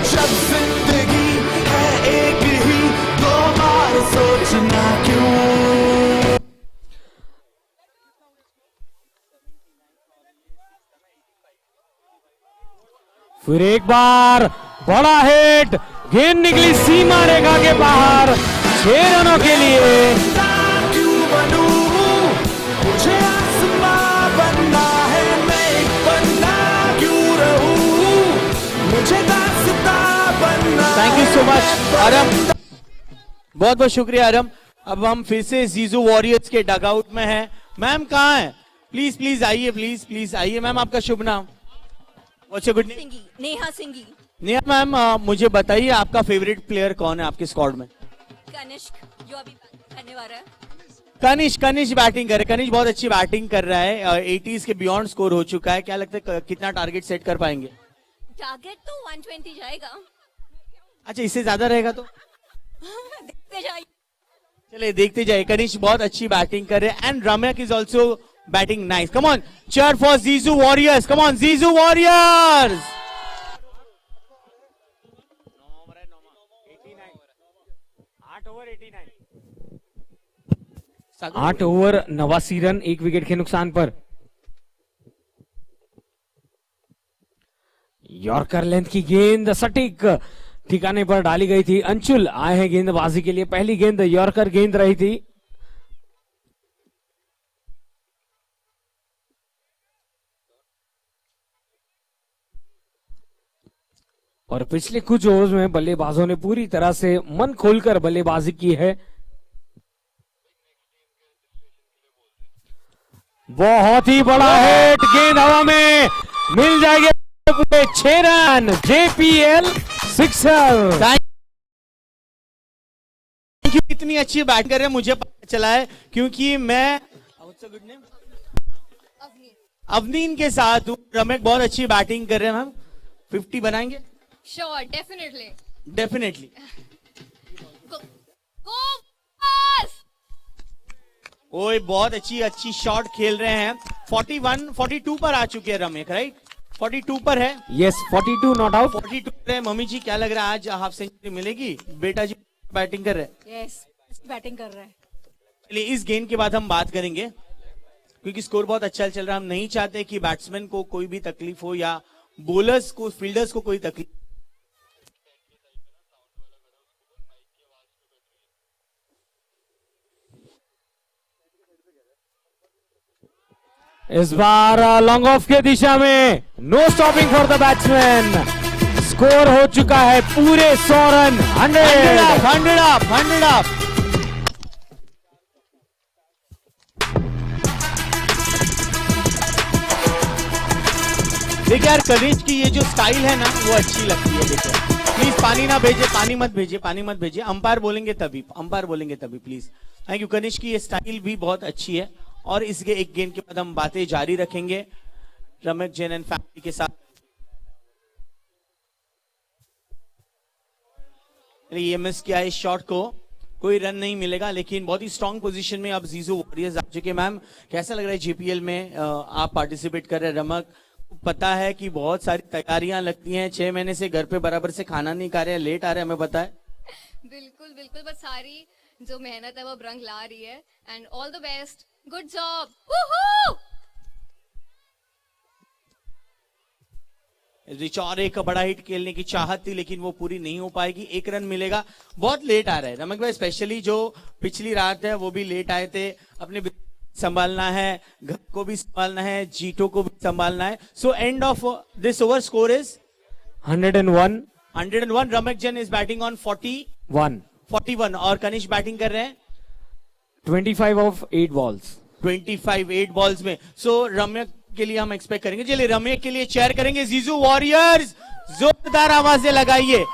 जब जिंदगी है एक ही, 2 बार सोचना क्यों। फिर एक बार बड़ा हिट, गेंद निकली सीमा रेखा के बाहर 6 रनों के लिए। क्यों बनूं, मुझे आसमां बनना है, मैं एक बंदा क्यों रहूं, मुझे दास्तां बनना है। थैंक यू सो मच आरम, बहुत बहुत शुक्रिया आरम। अब हम फिर से जीजू वॉरियर्स के डगआउट में हैं। मैम कहाँ है? प्लीज प्लीज आइए, प्लीज प्लीज आइए। मैम आपका शुभ नाम? What's your good name? Neha Singhi. Neha ma'am, मुझे बताइए आपका फेवरेट प्लेयर कौन है आपके स्क्वाड में? कनिष्क जो अभी करने वाला है। कनिष्क बैटिंग कर रहा है। कनिष्क बहुत अच्छी बैटिंग कर रहा है, 80s के बियॉन्ड स्कोर हो चुका है। क्या लगता है कितना टारगेट सेट कर पाएंगे? टारगेट तो 120 जाएगा। अच्छा, इससे ज्यादा रहेगा तो देखते जाइए। चलिए देखते जाइए। कनिष्क बहुत अच्छी बैटिंग कर रहे हैं and Ramyak is also batting nice. Come on, cheer for Jiju Warriors. Come on Jiju Warriors. 8 over 89 run, 1 wicket के नुकसान पर। यॉर्कर लेंथ की गेंद सटीक ठिकाने पर डाली गई थी। अंशुल आए हैं गेंदबाजी के लिए। पहली गेंद यॉर्कर गेंद रही थी। और पिछले कुछ ओवर्स में बल्लेबाजों ने पूरी तरह से मन खोलकर बल्लेबाजी की है। बहुत ही बड़ा हिट, गेंद हवा में मिल जाएगी। पूरे 6 run, JPL sixer. Thank you. इतनी अच्छी बैट कर रहे हैं, मुझे पता चला है क्योंकि मैं अवनीन के साथ हूँ। रमेश बहुत अच्छी बैटिंग कर रहे हैं। मैम 50 बनाएंगे? Sure, definitely definitely. ओए बहुत अच्छी शॉट खेल रहे हैं। 41 42 पर आ चुके हैं रमेश, राइट? 42 पर है। Yes, 42 not out. 42 पर है। मम्मी जी क्या लग रहा है आज हाफ सेंचुरी मिलेगी? बेटा जी बैटिंग कर रहे हैं। यस, बैटिंग कर रहा है। चलिए इस गेंद के बाद हम बात करेंगे क्योंकि स्कोर बहुत अच्छा चल रहा है। हम नहीं चाहते कि बैट्समैन को कोई भी तकलीफ हो या बॉलर्स को, फील्डर्स को कोई तकलीफ। इस बार लॉन्ग ऑफ के दिशा में no stopping for the batsman. Score हो चुका है पूरे 100 रन। 100 अप। देखिए यार, कनिष्क की ये जो स्टाइल है ना वो अच्छी लगती है। देखिए प्लीज पानी ना भेजे, पानी मत भेजिए। अंपायर बोलेंगे तभी प्लीज। Thank you. कनिष्क की ये स्टाइल भी बहुत अच्छी है और इसके एक गेंद के बाद हम बातें जारी रखेंगे रमेश जैन एंड फैमिली के साथ। ये मिस किया इस शॉट को, कोई रन नहीं मिलेगा, लेकिन बहुत ही स्ट्रांग पोजीशन में अब जीजू वॉरियर्स आ चुके। मैम कैसा लग रहा है JPL में आप पार्टिसिपेट कर रहे हैं? रमक, पता है कि बहुत सारी तैयारियां लगती हैं, 6 महीने से घर पे बराबर से खाना नहीं खा रहे हैं, लेट आ रहे हैं, हमें पता है। बिल्कुल बिल्कुल, बस सारी जो मेहनत है वो रंग ला रही है। And all the best, good job. Rich और एक बड़ा हिट खेलने की चाहत थी लेकिन वो पूरी नहीं हो पाएगी। 1 रन मिलेगा। बहुत लेट आ रहा है रमक भाई, स्पेशली जो पिछली रात है वो भी लेट आए थे। अपने संभालना है, घर को भी संभालना है, जीटो को भी संभालना है। So end of this over score is 101। 101। Ramak Jain is batting on 41 और कनिष्क बैटिंग कर रहे हैं 25 ऑफ 8 बॉल्स। 25 8 बॉल्स में। सो रम्यक के लिए हम एक्सपेक्ट करेंगे। चलिए रम्यक के लिए चेयर करेंगे जीजू वॉरियर्स। जोरदार आवाजें लगाइए।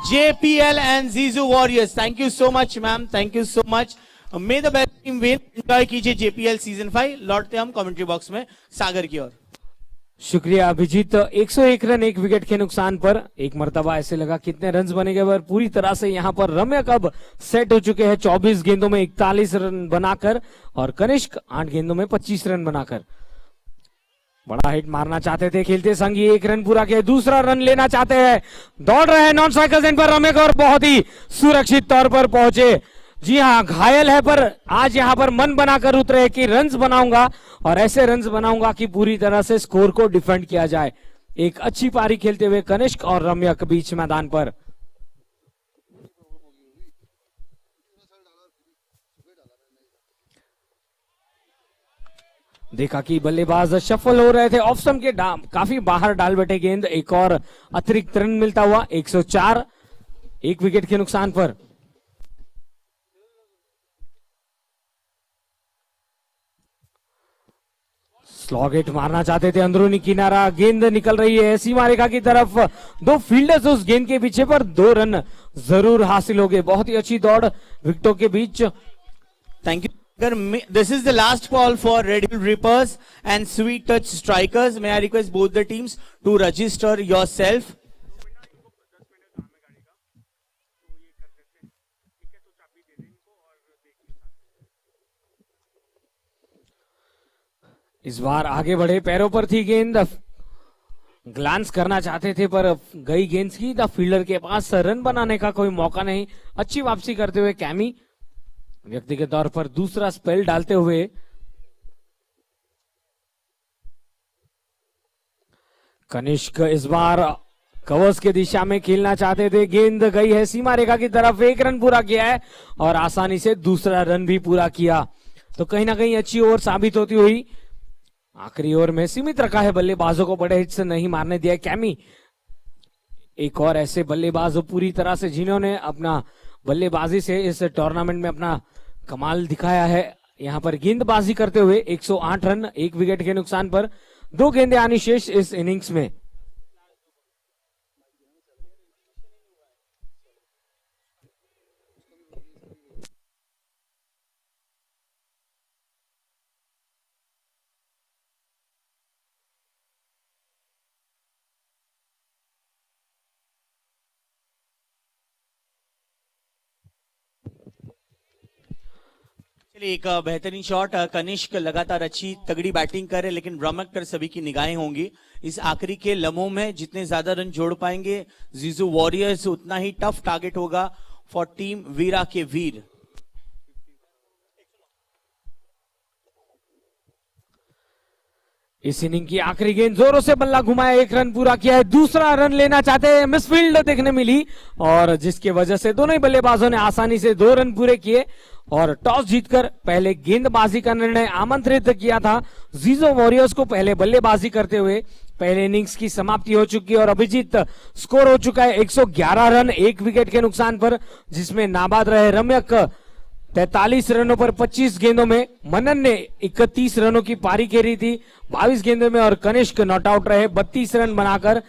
JPL and Jiju warriors. Thank you so much ma'am, thank you so much. May the best team win. Enjoy कीजिए JPL सीजन 5। लौटते हम कमेंट्री बॉक्स में सागर की ओर। शुक्रिया अभिजीत। 101 रन, 1 विकेट के नुकसान पर। एक मर्तबा ऐसे लगा कितने रन बनेंगे, पर पूरी तरह से यहां पर रम्यक अब सेट हो चुके हैं 24 गेंदों में 41 रन बनाकर और कनिष्क 8 गेंदों में 25 रन बनाकर। बड़ा हिट मारना चाहते थे खेलते संगी, 1 रन पूरा किया, दूसरा रन लेना चाहते हैं, दौड़ रहे हैं नॉन स्ट्राइकर एंड पर रम्यक और बहुत ही सुरक्षित तौर पर पहुंचे। जी हाँ, घायल है पर आज यहां पर मन बनाकर उतरे कि रन्स बनाऊंगा और ऐसे रन्स बनाऊंगा कि पूरी तरह से स्कोर को डिफेंड किया जाए। एक अच्छी पारी खेलते हुए कनिष्क और रम्यक बीच मैदान पर। देखा कि बल्लेबाज शफल हो रहे थे, ऑफ स्टंप के काफी बाहर डाल बैठे गेंद, एक और अतिरिक्त रन मिलता हुआ 104, 1 विकेट के नुकसान पर। स्लॉगेट मारना चाहते थे, अंदरूनी किनारा, गेंद निकल रही है सीमा रेखा की तरफ, 2 फील्डर्स उस गेंद के पीछे पर 2 रन जरूर हासिल हो गए। बहुत ही अच्छी दौड़ विकेटों के बीच। Thank you. This is the last call for Red Hill Rippers and Sweet Touch Strikers. May I request both the teams to register yourself. इस बार आगे बढ़े, पैरों पर थी गेंद, ग्लांस करना चाहते थे पर गई गेंद की द फील्डर के पास, रन बनाने का कोई मौका नहीं। अच्छी वापसी करते हुए कैमी व्यक्तिगत तौर पर दूसरा स्पेल डालते हुए कनिष्क इस बार कवर्स के दिशा में खेलना चाहते थे, गेंद गई है सीमा रेखा की तरफ, 1 रन पूरा किया है और आसानी से दूसरा रन भी पूरा किया। तो कहीं ना कहीं अच्छी ओवर साबित होती हुई। आखिरी ओवर में सीमित रखा है बल्लेबाजों को, बड़े हिट्स नहीं मारने दिया कैमी। एक और ऐसे बल्लेबाज पूरी तरह से जिन्होंने अपना बल्लेबाजी से इस टूर्नामेंट में अपना कमाल दिखाया है। यहां पर गेंदबाजी करते हुए 108 रन, 1 विकेट के नुकसान पर, 2 गेंदें आनी शेष इस इनिंग्स में। चलिए एक बेहतरीन शॉट। कनिष्क लगातार अच्छी तगड़ी बैटिंग करे, लेकिन रमक पर सभी की निगाहें होंगी इस आखिरी के लम्हों में। जितने ज्यादा रन जोड़ पाएंगे जीजू वॉरियर्स, उतना ही टफ टारगेट होगा फॉर टीम वीरा के वीर। इस इनिंग की आखिरी गेंद, जोरों से बल्ला घुमाया, 1 रन पूरा किया है, दूसरा रन लेना चाहते हैं, मिसफील्ड देखने मिली और जिसकी वजह से दोनों ही बल्लेबाजों ने आसानी से 2 रन पूरे किए और टॉस जीतकर पहले गेंदबाजी का निर्णय आमंत्रित किया था। जीजो वॉरियर्स को पहले बल्लेबाजी करते हुए पहले इनिंग्स की समाप्ति हो चुकी है और अभिजीत स्कोर हो चुका है 111 रन, 1 विकेट के नुकसान पर, जिसमें नाबाद रहे रम्यक 43 रनों पर 25 गेंदों में, मनन ने 31 रनों की पारी खेली थी 22 गेंदों में और कनिष्क नॉट आउट रहे 32 रन बनाकर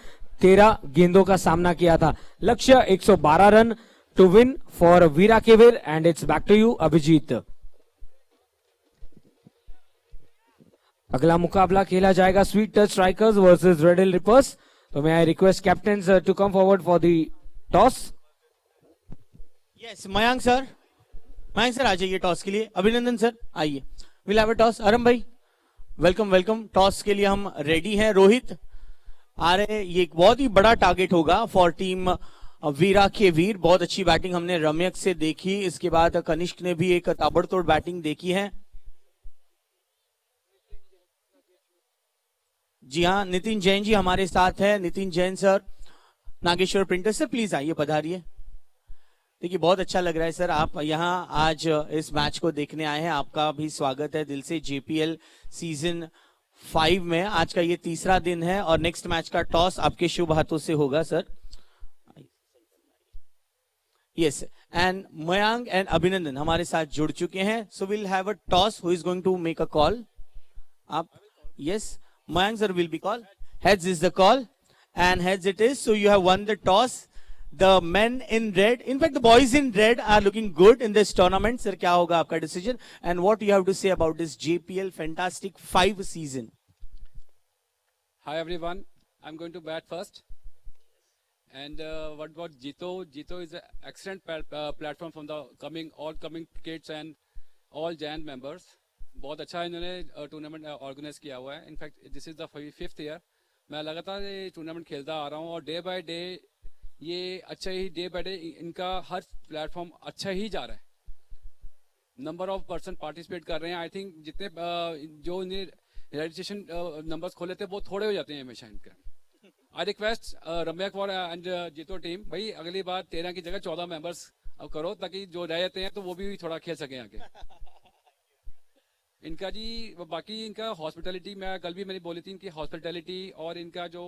13 गेंदों का सामना किया था। लक्ष्य 112 run to win for Veera केवीर and it's back to you Abhijeet. अगला मुकाबला खेला जाएगा Sweet Touch Strikers versus Red Hill Rippers. तो मैं I request captains to come forward for the toss. Yes Mayank sir, Mayank sir आ जाइए टॉस के लिए। अभिनंदन सर आइए, we'll have a toss. Aram भाई वेलकम वेलकम, टॉस के लिए हम रेडी हैं। रोहित आ रहे, ये एक बहुत ही बड़ा टारगेट होगा फॉर टीम वीरा के वीर। बहुत अच्छी बैटिंग हमने रम्यक से देखी, इसके बाद कनिष्क ने भी एक ताबड़तोड़ बैटिंग देखी है। जी हाँ, नितिन जैन जी हमारे साथ है। Nitin Jain sir, Nageshwar printer sir please आइए, पधारिए। देखिए बहुत अच्छा लग रहा है सर, आप यहाँ आज इस मैच को देखने आए हैं, आपका भी स्वागत है दिल से JPL सीजन 5 में। आज का ये तीसरा दिन है और नेक्स्ट मैच का टॉस आपके शुभ हाथों से होगा sir. Yes, and Mayank and Abhinandan हमारे साथ जुड़ चुके हैं। So we'll have a toss, who is going to make a call? आप? Yes, Mayank sir will be call. Heads is the call and heads it is. So you have won the toss. The men in red, in fact the boys in red are looking good in this tournament. Sir, क्या होगा आपका decision and what you have to say about this JPL Fantastic 5 season? Hi everyone, I'm going to bat first. And what about Jito? Jito is an excellent platform from the all coming kids and all Giant members. बहुत अच्छा इन्होंने tournament organise किया हुआ है। In fact this is the 5th year मैं लगातार ये tournament खेलता आ रहा हूँ और डे बाय डे ये अच्छा ही, डे बाय डे इनका हर प्लेटफॉर्म अच्छा ही जा रहा है। नंबर ऑफ पर्सन पार्टिसिपेट कर रहे हैं। आई थिंक जितने जो इन्हें रजिस्ट्रेशन नंबर्स खोले थे वो थोड़े हो जाते हैं हमेशा इनके। I request Ramya for and जीतो टीम, भाई अगली बार 13 की जगह 14 मेंबर्स अब करो, ताकि जो रह जाते हैं तो वो भी थोड़ा खेल सकें आगे। इनका जी बाकी इनका हॉस्पिटैलिटी, मैं कल भी मैंने बोली थी, इनकी हॉस्पिटैलिटी और इनका जो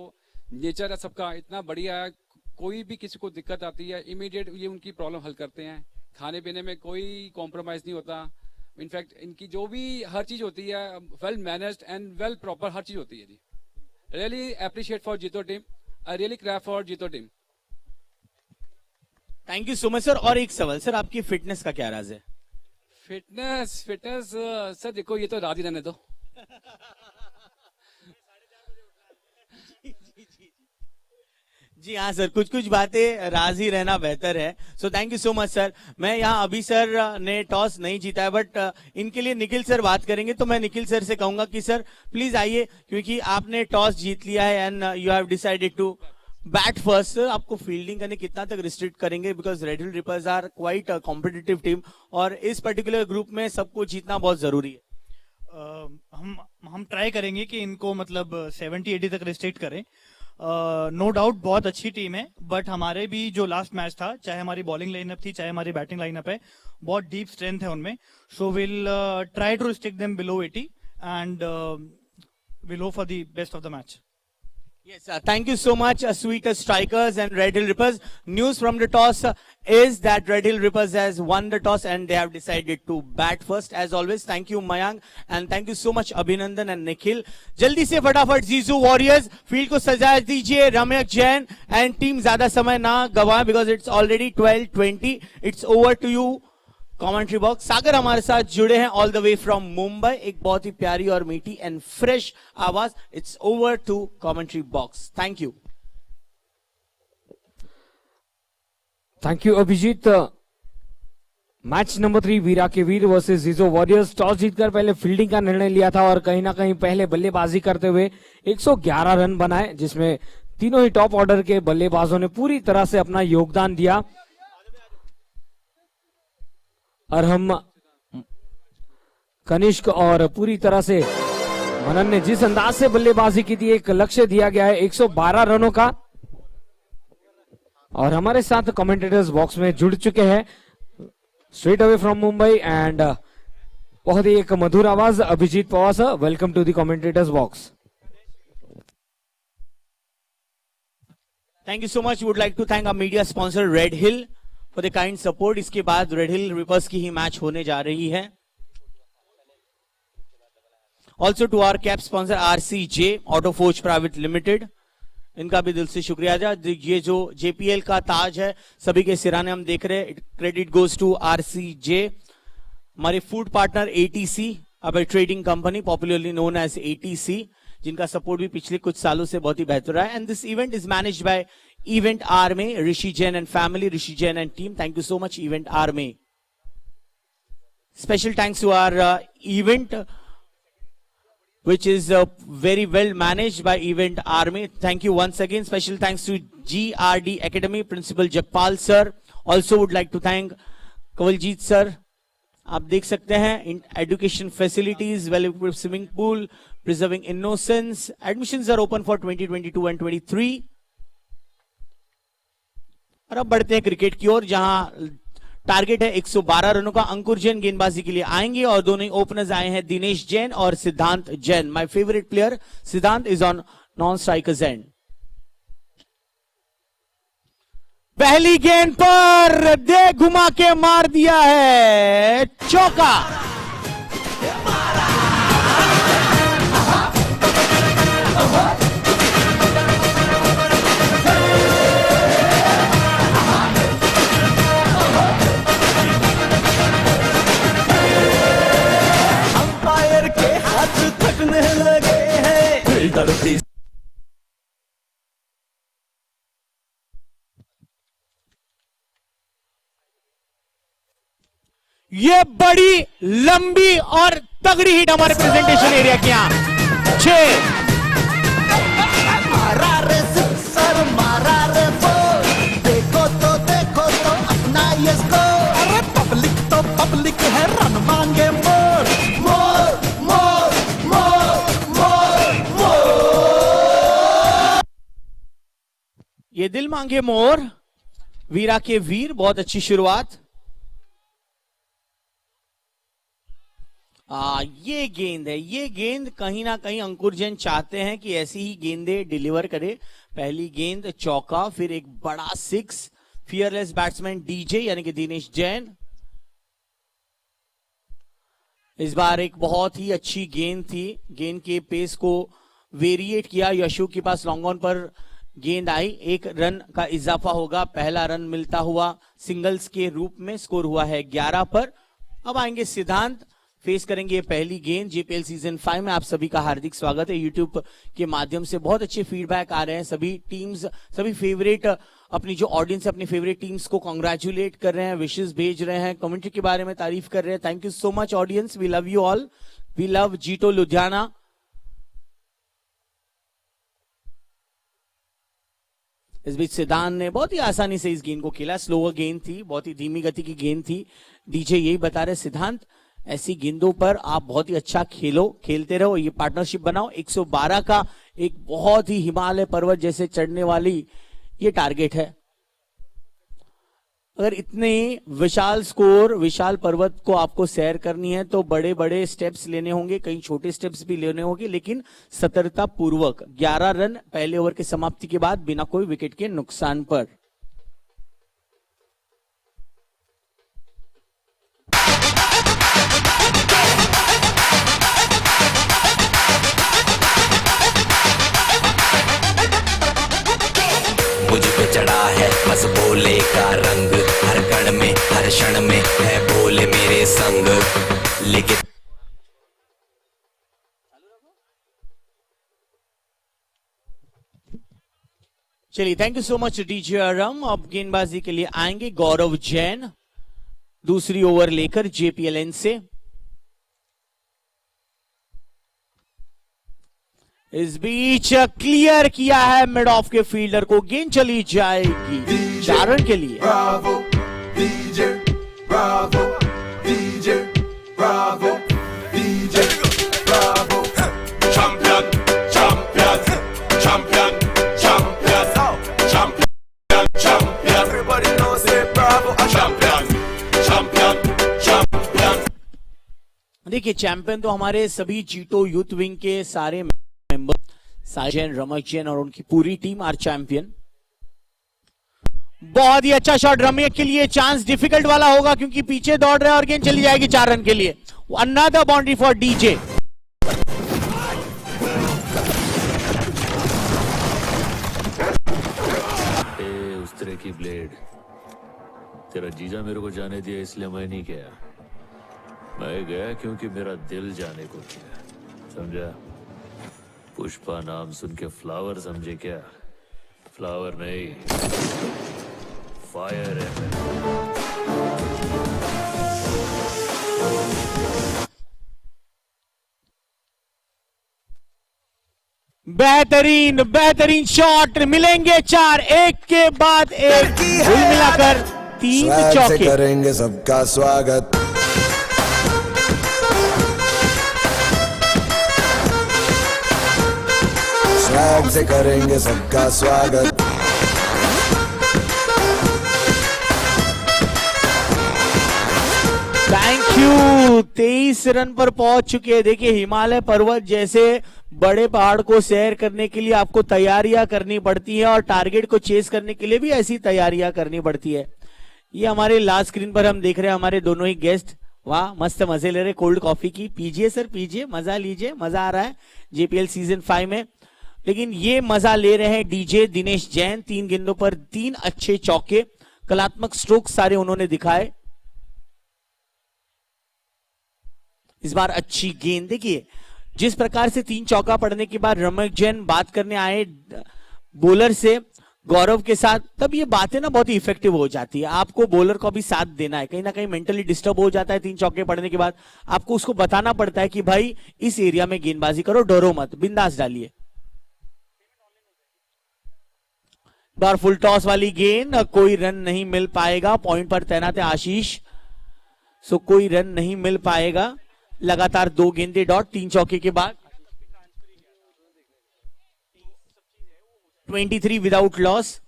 नेचर है सबका इतना बढ़िया है। कोई भी किसी को दिक्कत आती है इमीडिएट ये उनकी प्रॉब्लम हल करते हैं। खाने पीने में कोई कॉम्प्रोमाइज नहीं होता। इनफैक्ट इनकी जो भी हर चीज होती है well managed and well proper हर चीज होती है जी। Really appreciate for Jito team, I really clap for Jito team. Thank you so much sir. और एक सवाल सर, आपकी फिटनेस का क्या राज है? फिटनेस सर देखो ये तो राज ही रहने दो। जी हाँ सर, कुछ कुछ बातें राज ही रहना बेहतर है। So thank you so much sir. मैं यहाँ अभी सर ने टॉस नहीं जीता है, बट इनके लिए निखिल सर बात करेंगे, तो मैं निखिल सर से कहूंगा कि सर प्लीज आइए, क्योंकि आपने टॉस जीत लिया है and you have decided to bat first. Sir आपको फील्डिंग करने कितना तक रिस्ट्रिक्ट करेंगे, because Red Hill Rippers are quite competitive team और इस पर्टिकुलर ग्रुप में सबको जीतना बहुत जरूरी है। हम ट्राई करेंगे कि इनको मतलब 70-80 तक रिस्ट्रिक्ट करें। नो डाउट बहुत अच्छी टीम है, बट हमारे भी जो लास्ट मैच था, चाहे हमारी बॉलिंग लाइनअप थी चाहे हमारी बैटिंग लाइनअप है, बहुत डीप स्ट्रेंथ है उनमें। So will try to restrict them below 80 and will hope for the best of the match. Yes, thank you so much, sweet strikers and Red Hill Rippers. News from the toss is that Red Hill Rippers has won the toss and they have decided to bat first. As always, thank you Mayank and thank you so much Abhinandan and Nikhil. जल्दी से फटाफट जीजू warriors field को सजा दीजिए। रम्या Jain and team ज्यादा समय ना गवाए, because it's already 12:20. It's over to you commentary box. Sagar हमारे साथ जुड़े हैं all the way from Mumbai, एक बहुत ही प्यारी और मीठी एंड फ्रेश आवाज। It's over to commentary box. Thank you. Thank you Abhijeet. Match number 3 Veera के Veer versus Jijo Warriors. Toss जीतकर पहले फील्डिंग का निर्णय लिया था और कहीं ना कहीं पहले बल्लेबाजी करते हुए 111 रन बनाए, जिसमें तीनों ही टॉप ऑर्डर के बल्लेबाजों ने पूरी तरह से अपना योगदान दिया। और हम कनिष्क और पूरी तरह से मनन ने जिस अंदाज से बल्लेबाजी की थी, एक लक्ष्य दिया गया है 112 रनों का। और हमारे साथ कमेंटेटर्स बॉक्स में जुड़ चुके हैं straight away from Mumbai and बहुत ही एक मधुर आवाज Abhijeet Pawar sir, welcome to the commentators box. Thank you so much. Would like to thank our media sponsor Red Hill for the kind support. इसके बाद रेड हिल रिपर्स की ही मैच होने जा रही है। Also to our cap sponsor RCJ Auto Forge Private Limited, इनका भी दिल से शुक्रिया। ये जो JPL का ताज है सभी के सिराने हम देख रहे हैं, क्रेडिट गोज टू RCJ। हमारे फूड पार्टनर ATC, अब trading company popularly known as ATC, जिनका सपोर्ट भी पिछले कुछ सालों से बहुत ही बेहतर रहा है। And this event is managed by Event Army, Rishi Jain and family, Rishi Jain and team. Thank you so much, Event Army. Special thanks to our event, which is very well managed by Event Army. Thank you once again. Special thanks to GRD Academy, Principal Jakpal sir. Also would like to thank Kawaljeet sir. आप देख सकते हैं in education facilities, well-equipped swimming pool, preserving innocence. Admissions are open for 2022 and 23. और अब बढ़ते हैं cricket की ओर, जहां टारगेट है 112 रनों का। अंकुर जैन गेंदबाजी के लिए आएंगे और दोनों ही ओपनर्स आए हैं दिनेश जैन और सिद्धांत जैन। माय फेवरेट प्लेयर सिद्धांत is on non strikers and. पहली गेंद पर दे घुमा के मार दिया है चौका। थकने लगे हैं फिल्टर भी। ये बड़ी लंबी और तगड़ी हिट हमारे प्रेजेंटेशन एरिया के यहां 6। मारा रे सिक्सर, मारा रे फोर, देखो तो अपना ये स्कोर। अरे पब्लिक है, रन मांगे मोर मोर मोर मोर मोर मोर। ये दिल मांगे मोर, वीरा के वीर, बहुत अच्छी शुरुआत। ये गेंद है, ये गेंद कहीं ना कहीं अंकुर जैन चाहते हैं कि ऐसी ही गेंदें डिलीवर करे। पहली गेंद चौका, फिर एक बड़ा 6। फियरलेस बैट्समैन डीजे यानी कि दिनेश जैन। इस बार एक बहुत ही अच्छी गेंद थी, गेंद के पेस को वेरिएट किया। यशु के पास लॉन्ग ऑन पर गेंद आई, 1 रन का इजाफा होगा। पहला रन मिलता हुआ सिंगल्स के रूप में, स्कोर हुआ है 11 पर। अब आएंगे सिद्धांत, फेस करेंगे पहली गेंद। जेपीएल सीजन 5 में आप सभी का हार्दिक स्वागत है। यूट्यूब के माध्यम से बहुत अच्छे फीडबैक आ रहे हैं। सभी टीम्स, सभी फेवरेट, अपनी जो ऑडियंस है अपनी फेवरेट टीम्स को कांग्रेचुलेट कर रहे हैं, विशेस भेज रहे हैं, कमेंट्री के बारे में तारीफ कर रहे हैं। Thank you so much audience, we love you all, we love Jito Ludhiana. इस बीच सिद्धांत ने बहुत ही आसानी से इस गेंद को खेला। स्लोअर गेंद थी, बहुत ही धीमी गति की गेंद थी। डीजे यही बता रहे सिद्धांत, ऐसी गेंदों पर आप बहुत ही अच्छा खेलते रहो, ये पार्टनरशिप बनाओ। 112 का एक बहुत ही हिमालय पर्वत जैसे चढ़ने वाली ये टारगेट है। अगर इतने विशाल स्कोर, विशाल पर्वत को आपको सैर करनी है तो बड़े बड़े स्टेप्स लेने होंगे, कई छोटे स्टेप्स भी लेने होंगे, लेकिन सतर्कता पूर्वक। 11 रन पहले ओवर की समाप्ति के बाद बिना कोई विकेट के नुकसान पर। मुझ पे चढ़ा है बस भोले का रंग, हर कण में हर क्षण में है भोले मेरे संग। लेकिन चलिए, thank you so much DJ Aram. अब गेंदबाजी के लिए आएंगे गौरव जैन, दूसरी ओवर लेकर जेपीएलएन से। इस बीच क्लियर किया है मिड ऑफ के फील्डर को, गेंद चली जाएगी 4 रन के लिए। Bravo, DJ, bravo, DJ, bravo, DJ, bravo. Champion, champion, champion, champion, champion, champion. Everybody knows it, bravo, a champion, champion, champion. देखिए, चैंपियन तो हमारे सभी जीतो यूथ विंग के सारे मेंबर, साई जैन, रमक जैन और उनकी पूरी टीम आर चैंपियन। बहुत ही अच्छा शॉट रमक के लिए, चांस डिफिकल्ट वाला होगा क्योंकि पीछे दौड़ रहे हैं और गेंद चली जाएगी 4 रन के लिए। Another boundary for DJ. उस तरह की ब्लेड तेरा जीजा मेरे को जाने दिया इसलिए मैं नहीं गया, मैं गया क्योंकि मेरा दिल जाने को किया, समझा? पुष्पा नाम सुन के फ्लावर समझे क्या? फ्लावर नहीं, फायर है मेरा। बेहतरीन बेहतरीन शॉट, मिलेंगे 4, एक के बाद एक, कुल मिलाकर 3 चौके। करेंगे सबका स्वागत। स्वैग से करेंगे सबका स्वागत। Thank you. 23 रन पर पहुंच चुके हैं। देखिए, हिमालय पर्वत जैसे बड़े पहाड़ को सैर करने के लिए आपको तैयारियां करनी पड़ती है और टारगेट को चेस करने के लिए भी ऐसी तैयारियां करनी पड़ती है। ये हमारे लास्ट स्क्रीन पर हम देख रहे हैं हमारे दोनों ही गेस्ट, वाह मस्त मजे ले रहे कोल्ड कॉफी की। पीजिए सर, पीजिए, मजा लीजिए, मजा आ रहा है जेपीएल सीजन 5 में। लेकिन ये मजा ले रहे हैं डीजे दिनेश जैन, 3 गेंदों पर 3 अच्छे चौके, कलात्मक स्ट्रोक सारे उन्होंने दिखाए। इस बार अच्छी गेंद, देखिए जिस प्रकार से 3 चौका पड़ने के बाद रमक जैन बात करने आए बॉलर से गौरव के साथ, तब ये बातें ना बहुत ही इफेक्टिव हो जाती है। आपको बॉलर को भी साथ देना है, कहीं ना कहीं मेंटली डिस्टर्ब हो जाता है 3 चौके पड़ने के बाद। आपको उसको बताना पड़ता है कि भाई इस एरिया में गेंदबाजी करो, डरो मत, बिंदास डालिए। बार फुल टॉस वाली गेंद, कोई रन नहीं मिल पाएगा। पॉइंट पर तैनात है आशीष, सो कोई रन नहीं मिल पाएगा। लगातार 2 गेंदे डॉट, 3 चौके के बाद 23 विदाउट लॉस।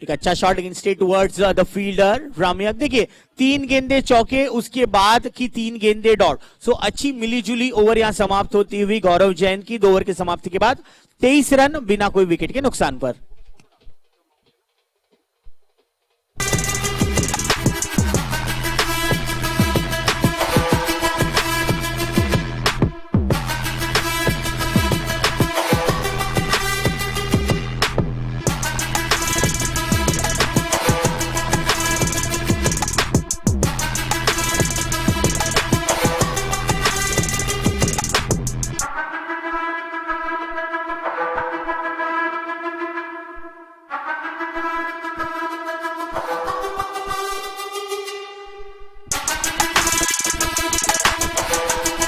एक अच्छा shot against towards the fielder Ramiya. देखिए 3 गेंदे चौके, उसके बाद की 3 गेंदे डॉट। सो अच्छी मिलीजुली ओवर यहां समाप्त होती हुई गौरव जैन की 2 ओवर की समाप्ति के बाद 23 रन बिना कोई विकेट के नुकसान पर।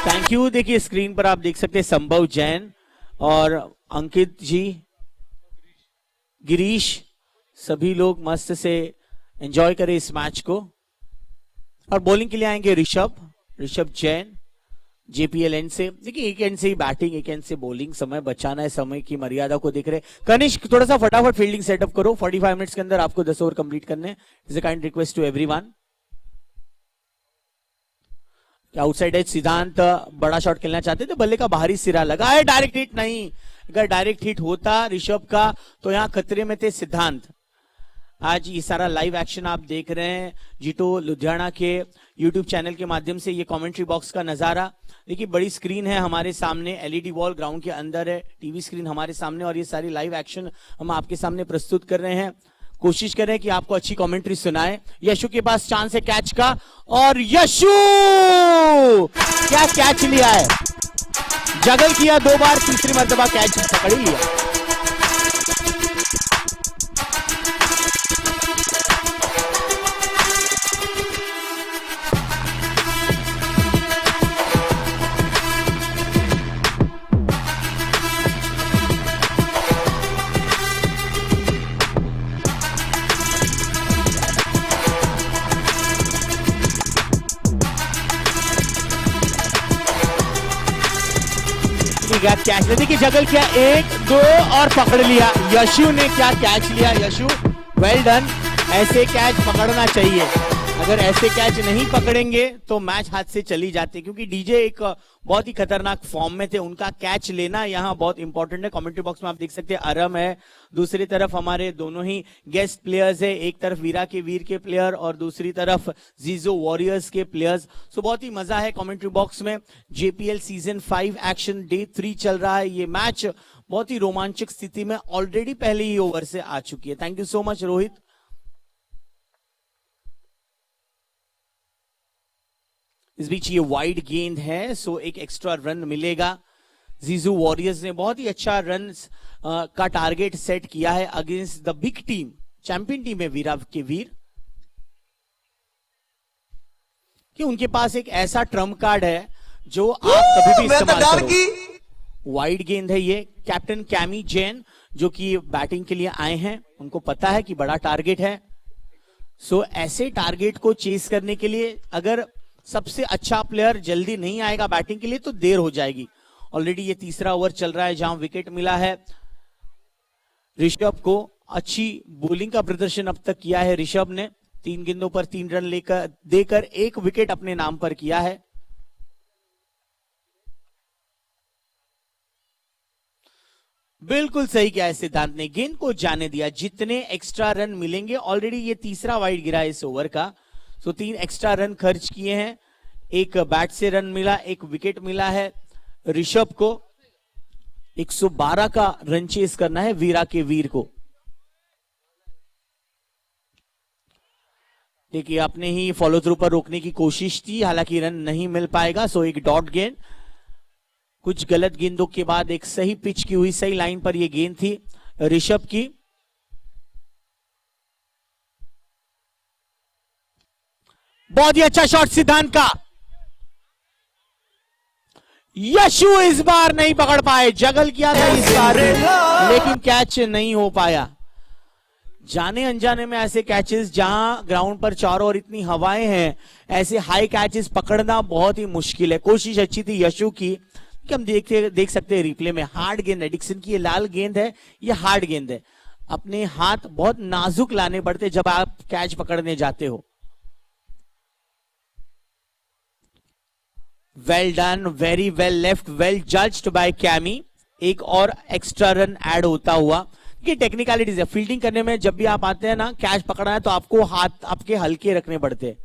Thank you. देखिए स्क्रीन पर आप देख सकते हैं संभव जैन और अंकित जी, गिरीश, सभी लोग मस्त से एंजॉय करें इस मैच को। और बॉलिंग के लिए आएंगे ऋषभ जैन जेपीएल एंड से। देखिए एक एंड से ही बैटिंग, एक एंड से बॉलिंग, समय बचाना है, समय की मर्यादा को देख रहे। कनिष्क थोड़ा सा फटाफट फील्डिंग सेटअप करो, 45 मिनट्स के अंदर आपको 10 ओवर कंप्लीट करने। It's a kind request to everyone. Outside edge Siddhant बड़ा शॉट खेलना चाहते थे, बल्ले का बाहरी सिरा लगा है, डायरेक्ट हिट नहीं। अगर डायरेक्ट हिट होता ऋषभ का तो यहां खतरे में थे सिद्धांत। आज ये सारा लाइव एक्शन आप देख रहे हैं जीतो लुधियाना के यूट्यूब चैनल के माध्यम से। ये कमेंट्री बॉक्स का नजारा देखिए, बड़ी स्क्रीन है हमारे सामने, एलईडी वॉल ग्राउंड के अंदर है, टीवी स्क्रीन हमारे सामने, और ये सारी लाइव एक्शन हम आपके सामने प्रस्तुत कर रहे हैं। कोशिश करें कि आपको अच्छी कमेंट्री सुनाए। यशु के पास चांस है कैच का, और यशु क्या कैच लिया है, जगल किया 2 बार, तीसरी मर्तबा कैच पकड़ लिया। कैच ले, देखिए जगल किया 1 2 और पकड़ लिया। यशु ने क्या कैच लिया, यशु वेल डन। ऐसे कैच पकड़ना चाहिए, अगर ऐसे कैच नहीं पकड़ेंगे तो मैच हाथ से चली जाती, क्योंकि डीजे एक बहुत ही खतरनाक फॉर्म में थे, उनका कैच लेना यहाँ बहुत इंपॉर्टेंट है। कमेंट्री बॉक्स में आप देख सकते हैं अरम है, दूसरी तरफ हमारे दोनों ही गेस्ट प्लेयर्स है, एक तरफ वीरा के वीर के प्लेयर और दूसरी तरफ जीजो वॉरियर्स के प्लेयर्स। सो बहुत ही मजा है कमेंट्री बॉक्स में। जेपीएल सीजन 5 एक्शन डे 3 चल रहा है। ये मैच बहुत ही रोमांचक स्थिति में ऑलरेडी पहले ही ओवर से आ चुकी है। Thank you so much Rohit. इस बीच ये वाइड गेंद है, सो एक एक्स्ट्रा रन मिलेगा। जीजू वॉरियर्स ने बहुत ही अच्छा रन का टारगेट सेट किया है against the big team, champion team है वीरा के वीर, कि उनके पास एक ऐसा ट्रम्प कार्ड है जो आप कभी भी इस्तेमाल करो। वाइड गेंद है ये। कैप्टन कैमी जैन जो कि बैटिंग के लिए आए हैं, उनको पता है कि बड़ा टारगेट है। सो ऐसे टारगेट को चेस करने के लिए अगर सबसे अच्छा प्लेयर जल्दी नहीं आएगा बैटिंग के लिए तो देर हो जाएगी। ऑलरेडी ये तीसरा ओवर चल रहा है जहां विकेट मिला है ऋषभ को। अच्छी बॉलिंग का प्रदर्शन अब तक किया है ऋषभ ने, 3 गेंदों पर 3 रन देकर 1 विकेट अपने नाम पर किया है। बिल्कुल सही किया है सिद्धांत ने, गेंद को जाने दिया। जितने एक्स्ट्रा रन मिलेंगे, ऑलरेडी ये तीसरा वाइड गिरा है इस ओवर का, तो 3 एक्स्ट्रा रन खर्च किए हैं। 1 बैट से रन मिला, 1 विकेट मिला है ऋषभ को। 112 का रन चेस करना है वीरा के वीर को। देखिए अपने ही फॉलो थ्रू पर रोकने की कोशिश थी, हालांकि रन नहीं मिल पाएगा। सो एक डॉट गेंद, कुछ गलत गेंदों के बाद एक सही पिच की हुई सही लाइन पर यह गेंद थी ऋषभ की। बहुत ही अच्छा शॉट सिद्धांत का। यशु इस बार नहीं पकड़ पाए, जगल किया था इस बार लेकिन कैच नहीं हो पाया। जाने अनजाने में ऐसे कैचेस जहां ग्राउंड पर चारों ओर इतनी हवाएं हैं, ऐसे हाई कैचेस पकड़ना बहुत ही मुश्किल है। कोशिश अच्छी थी यशु की, कि हम देख सकते हैं रिप्ले में। हार्ड गेंद है डिक्सन की, ये लाल गेंद है, ये हार्ड गेंद है। अपने हाथ बहुत नाजुक लाने पड़ते जब आप कैच पकड़ने जाते हो। Well done, very well left, well judged bye chemo. एक और एक्स्ट्रा रन ऐड होता हुआ। ये टेक्निकलिटीज है, फील्डिंग करने में जब भी आप आते हैं ना, कैच पकड़ना है तो आपको हाथ आपके हल्के रखने पड़ते हैं,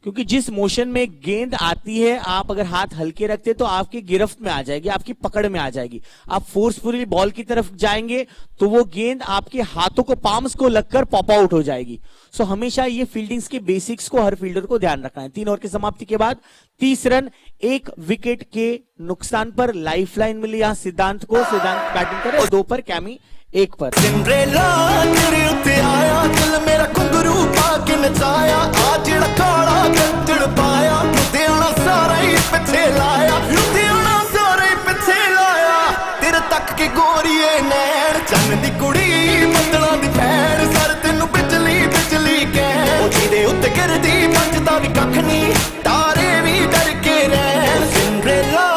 क्योंकि जिस मोशन में गेंद आती है आप अगर हाथ हल्के रखते तो आपकी गिरफ्त में आ जाएगी, आपकी पकड़ में आ जाएगी। आप फोर्सफुली बॉल की तरफ जाएंगे तो वो गेंद आपके हाथों को, पाम्स को लगकर पॉप आउट हो जाएगी। सो हमेशा ये फील्डिंग्स के बेसिक्स को हर फील्डर को ध्यान रखना है। 3 ओवर की समाप्ति के बाद 30 रन, 1 विकेट के नुकसान पर लाइफलाइन मिली यहां सिद्धांत को। सिद्धांत बैटिंग करे और 2 पर, कैमी 1 पर। सिंड्रेला तेरे उत्ते आया, दिल मेरा घुंघरू पा के नचाया, आ जेड़ा काला गद्दड़ पाया, लुधियाना सारा ही पिछे लाया, लुधियाना सारा ही पिछे लाया, तेरे तक के गोरीए नैन, चन्न दी कुड़ी बदला दी भैन, सर तेनू बिजली बिजली कहन, ओ जीदे उत्ते गिरदी बचदा भी कख नहीं, तारे भी डर के रहन। Cinderella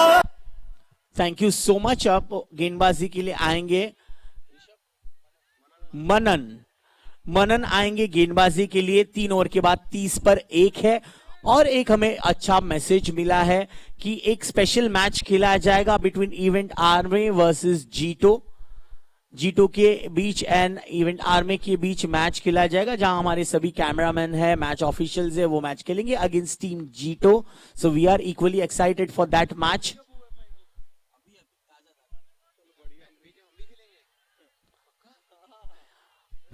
thank you so much. आप गेंदबाजी के लिए आएंगे मनन आएंगे गेंदबाजी के लिए। 3 ओवर के बाद 30 पर 1 है। और एक हमें अच्छा मैसेज मिला है कि एक स्पेशल मैच खेला जाएगा बिटवीन इवेंट आर्मी वर्सेस जीटो के बीच एंड इवेंट आर्मी के बीच मैच खेला जाएगा, जहां हमारे सभी कैमरामैन है, मैच ऑफिशियल्स है, वो मैच खेलेंगे against team Jito. So we are equally excited for that match.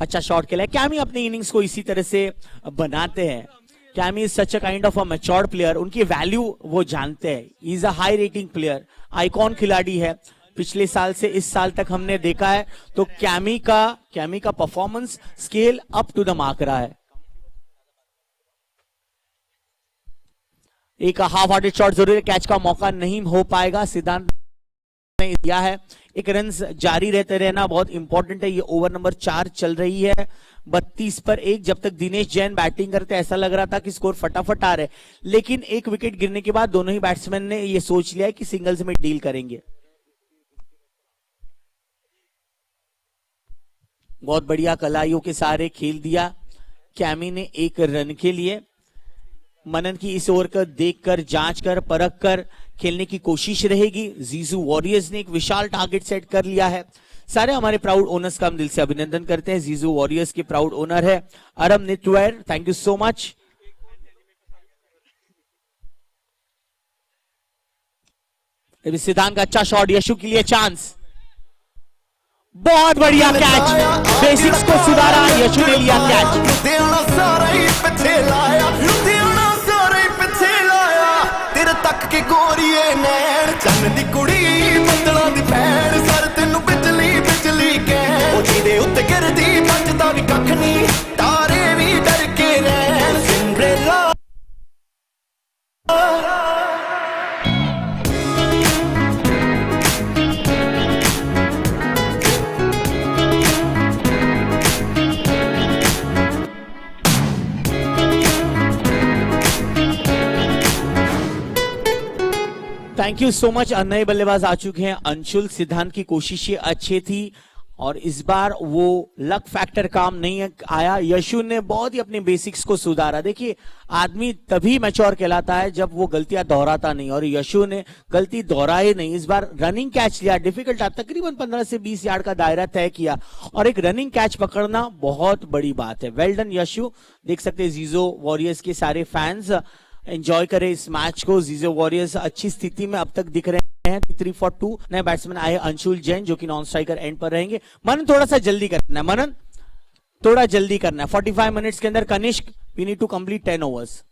अच्छा शॉट खेला है कैमी, अपनी इनिंग्स को इसी तरह से बनाते हैं। Chemo is such a kind of a matured player, उनकी वैल्यू वो जानते हैं। Is a high rating player, icon खिलाड़ी है। पिछले साल से इस साल तक हमने देखा है तो कैमी का performance scale up to the mark रहा है। एक हाफ हार्टेड शॉट जरूर, कैच का मौका नहीं हो पाएगा, सिद्धांत ने दिया है। एक रन जारी रहते रहना बहुत इंपॉर्टेंट है। ये ओवर नंबर 4 चल रही है, 32 पर 1। जब तक दिनेश जैन बैटिंग करते ऐसा लग रहा था कि स्कोर फटाफट आ रहे, लेकिन एक विकेट गिरने के बाद दोनों ही बैट्समैन ने ये सोच लिया कि सिंगल्स में डील करेंगे। बहुत बढ़िया कलाइयों के सहारे खेल दिया कैमी ने 1 रन के लिए। मनन की इस ओवर को देखकर, जांच कर, परख कर खेलने की कोशिश रहेगी। जीजू वॉरियर्स ने एक विशाल टारगेट सेट कर लिया है। सारे हमारे प्राउड ओनर्स का हम दिल से अभिनंदन करते हैं। जीजू वॉरियर्स के प्राउड ओनर है अरम निटवेर, थैंक यू सो मच। सिद्धांत का अच्छा शॉट, यशु के लिए चांस, बहुत बढ़िया कैच, बेसिक्स को सुधारा, यशु ने लिया कैच। लुधियाना सारा ही पिछे लाया, लुधियाना सारा ही पिछे लाया, तेरे तक के गोरीए नैन, चन्न दी कुड़ी बदला दी भैन, सर तेनू बिजली बिजली कहन, ओ जीदे उत्ते गिरदी बचदा भी कख नहीं, तारे भी डर के रहन। Cinderella thank you so much. नए बल्लेबाज आ चुके हैं अंशुल। सिद्धांत की कोशिशें अच्छी थी और इस बार वो लक फैक्टर काम नहीं आया। यशु ने बहुत ही अपने बेसिक्स को सुधारा। देखिए आदमी तभी मैच्योर कहलाता है जब वो गलतियां दोहराता नहीं, और यशु ने गलती दोहराई नहीं। इस बार रनिंग कैच लिया, डिफिकल्ट था, तकरीबन 15 से 20 यार्ड का दायरा तय किया, और एक रनिंग कैच पकड़ना बहुत बड़ी बात है। Well done Yashu. देख सकते हैं जीजो वॉरियर्स के सारे फैंस एंजॉय करें इस मैच को। जीजो वॉरियर्स अच्छी स्थिति में अब तक दिख रहे हैं। 3 for 2 नए बैट्समैन आए, अंशुल जैन जो कि नॉन स्ट्राइकर एंड पर रहेंगे। मनन थोड़ा सा जल्दी करना है, मनन थोड़ा जल्दी करना है। 45 मिनट्स के अंदर Kanishk we need to complete 10 overs.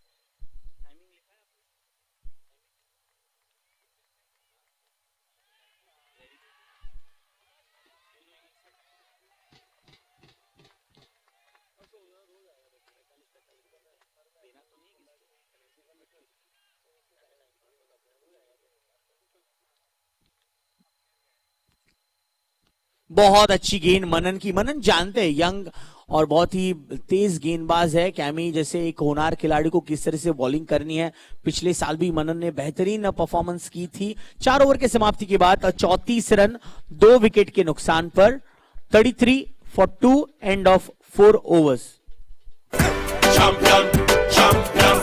बहुत अच्छी गेंद मनन की। मनन जानते हैं यंग और बहुत ही तेज गेंदबाज है। कैमी जैसे एक होनहार खिलाड़ी को किस तरह से बॉलिंग करनी है, पिछले साल भी मनन ने बेहतरीन परफॉर्मेंस की थी। 4 ओवर के समाप्ति के बाद 34 रन 2 विकेट के नुकसान पर 33 for 2 end of 4 overs. Champion, champion,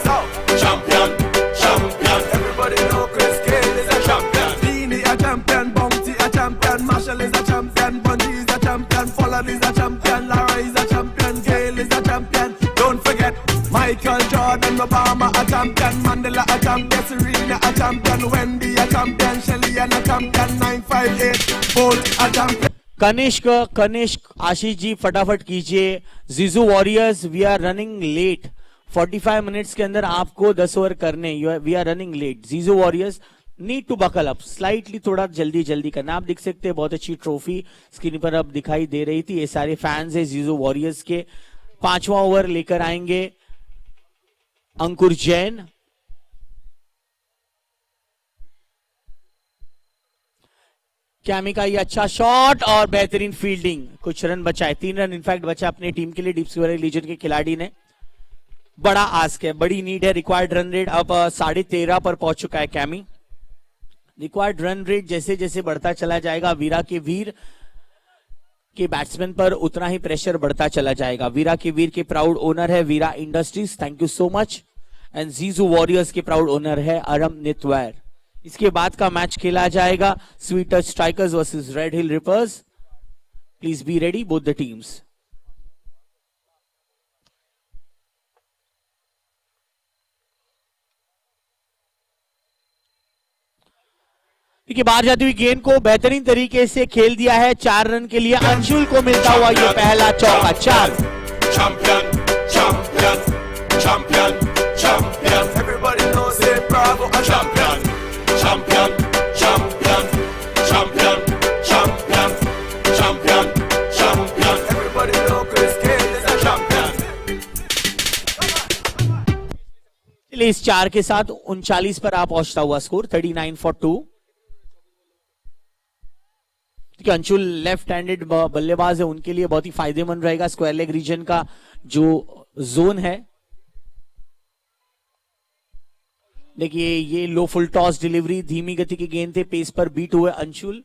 champion, champion. Everybody know Chris Gayle is a champion. Beanie a champion, Bounty a champion, Marshall is a champion, Bungie is a champion, Folland is a champion, Lara is a champion, Gayle is a champion. Don't forget Michael Jordan, Obama a champion, Mandela a champion, Serena a champion, Wendy a champion, Shelly a champion, 958 Bolt a champion. Kanishka Ashish ji फटाफट कीजिए। Jiju Warriors, we are running late. 45 minutes के अंदर आपको 10 over करने, we are running late. Jiju Warriors need to buckle up slightly, थोड़ा जल्दी करना। आप देख सकते हैं बहुत अच्छी ट्रॉफी स्क्रीन पर अब दिखाई दे रही थी। ये सारे फैंस है जीजू वॉरियर्स के। 5वां ओवर लेकर आएंगे अंकुर जैन। कैमी का ये अच्छा शॉट और बेहतरीन फील्डिंग, कुछ रन बचाए, 3 रन इनफैक्ट बचा अपने टीम के लिए। डीप स्कोर लीजन के खिलाड़ी ने बड़ा आस्क है, बड़ी नीड है। रिक्वायर्ड रन रेट अब 13.5 पर पहुंच चुका है कैमी। रिक्वायर्ड रन रेट जैसे जैसे बढ़ता चला जाएगा, वीरा के वीर के बैट्समैन पर उतना ही प्रेशर बढ़ता चला जाएगा। वीरा के वीर के प्राउड ओनर है Veera Industries, thank you so much. And Jiju Warriors के प्राउड ओनर है अरम नितवैर। इसके बाद का मैच खेला जाएगा Sweet Touch Strikers versus Red Hill Rippers. Please be ready both the teams. देखिए बाहर जाती हुई गेंद को बेहतरीन तरीके से खेल दिया है। 4 रन के लिए अंशुल को मिलता हुआ ये पहला चौका। 4 Champion, champion, champion, champion. Everybody knows it, bravo, a champion. Champion, champion, champion, champion, champion, champion. Everybody know Chris Gayle is a champion. चलिए इस 4 के साथ 39 पर आप पहुंचता हुआ score 39 for 2। Anshul left handed बल्लेबाज है, उनके लिए बहुत ही फायदेमंद रहेगा स्क्वायर लेग रीजन का जो जोन है। देखिए ये लो फुल टॉस डिलीवरी, धीमी गति की गेंद थे, पेस पर बीट हुए अंशुल।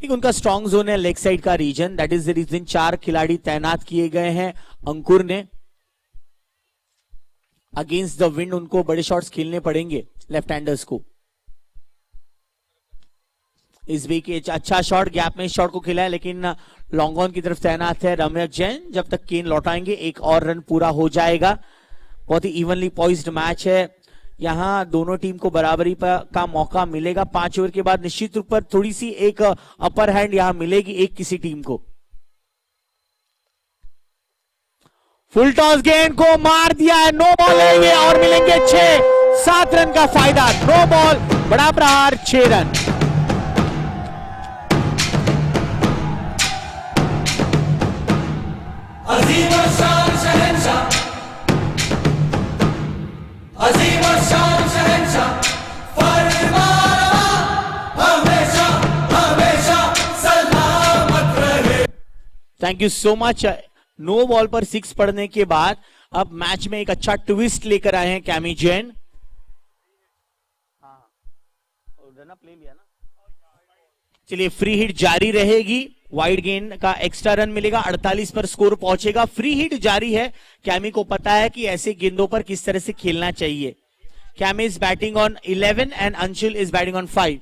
ठीक, उनका स्ट्रॉन्ग जोन है लेग साइड का region, that is the region 4 खिलाड़ी तैनात किए गए हैं अंकुर ने। अगेंस्ट द विंड उनको बड़े शॉट्स खेलने पड़ेंगे लेफ्ट हैंडर्स को। इस वीक अच्छा शॉट गैप में शॉट को खेला है, लेकिन लॉन्ग ऑन की तरफ तैनात है रम्या जैन। जब तक केन लौटाएंगे 1 और रन पूरा हो जाएगा। बहुत ही इवनली पॉइज्ड मैच है, यहां दोनों टीम को बराबरी का मौका मिलेगा। 5 ओवर के बाद निश्चित रूप पर थोड़ी सी एक अपर हैंड यहां मिलेगी एक किसी टीम को। फुल टॉस गेंद को मार दिया है, नो बॉल लेंगे और मिलेंगे 6-7 रन का फायदा। नो बॉल, बड़ा प्रहार, 6 रन। अजीम शान शहंशाह, अजीम शान शहंशाह, फरमाना हमेशा हमेशा सलामत रहे। Thank you so much. No ball पर 6 पड़ने के बाद अब मैच में एक अच्छा ट्विस्ट लेकर आए हैं कैमी जैन। चलिए फ्री हिट जारी रहेगी, वाइड गेंद का एक्स्ट्रा रन मिलेगा, 48 पर स्कोर पहुंचेगा। फ्री हिट जारी है, कैमी को पता है कि ऐसे गेंदों पर किस तरह से खेलना चाहिए। Chemo is batting on 11 and Anshul is batting on 5।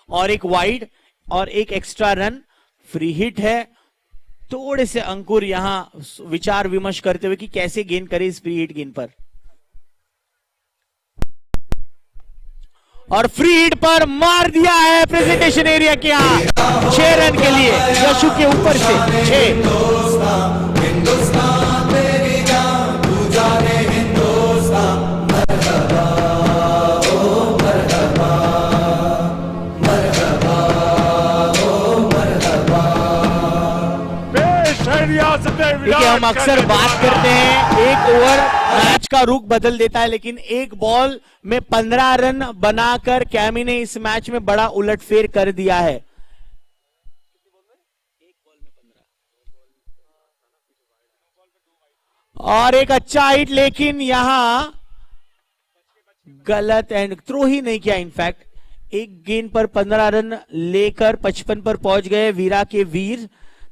और एक वाइड और एक एक्स्ट्रा रन, फ्री हिट है। थोड़े से अंकुर यहां विचार विमर्श करते हुए कि कैसे गेंद करे इस फ्री हिट गेंद पर, और फ्री हिट पर मार दिया है प्रेजेंटेशन एरिया के यहां 6 रन के लिए यशु के ऊपर से 6। देखिए हम अक्सर बात करते हैं 1 ओवर मैच का रुख बदल देता है, लेकिन एक बॉल में 15 रन बनाकर कैमी ने इस मैच में बड़ा उलटफेर कर दिया है। और एक अच्छा हिट, लेकिन यहां गलत एंड थ्रो ही नहीं किया। इनफैक्ट एक गेंद पर 15 रन लेकर 55 पर पहुंच गए वीरा के वीर।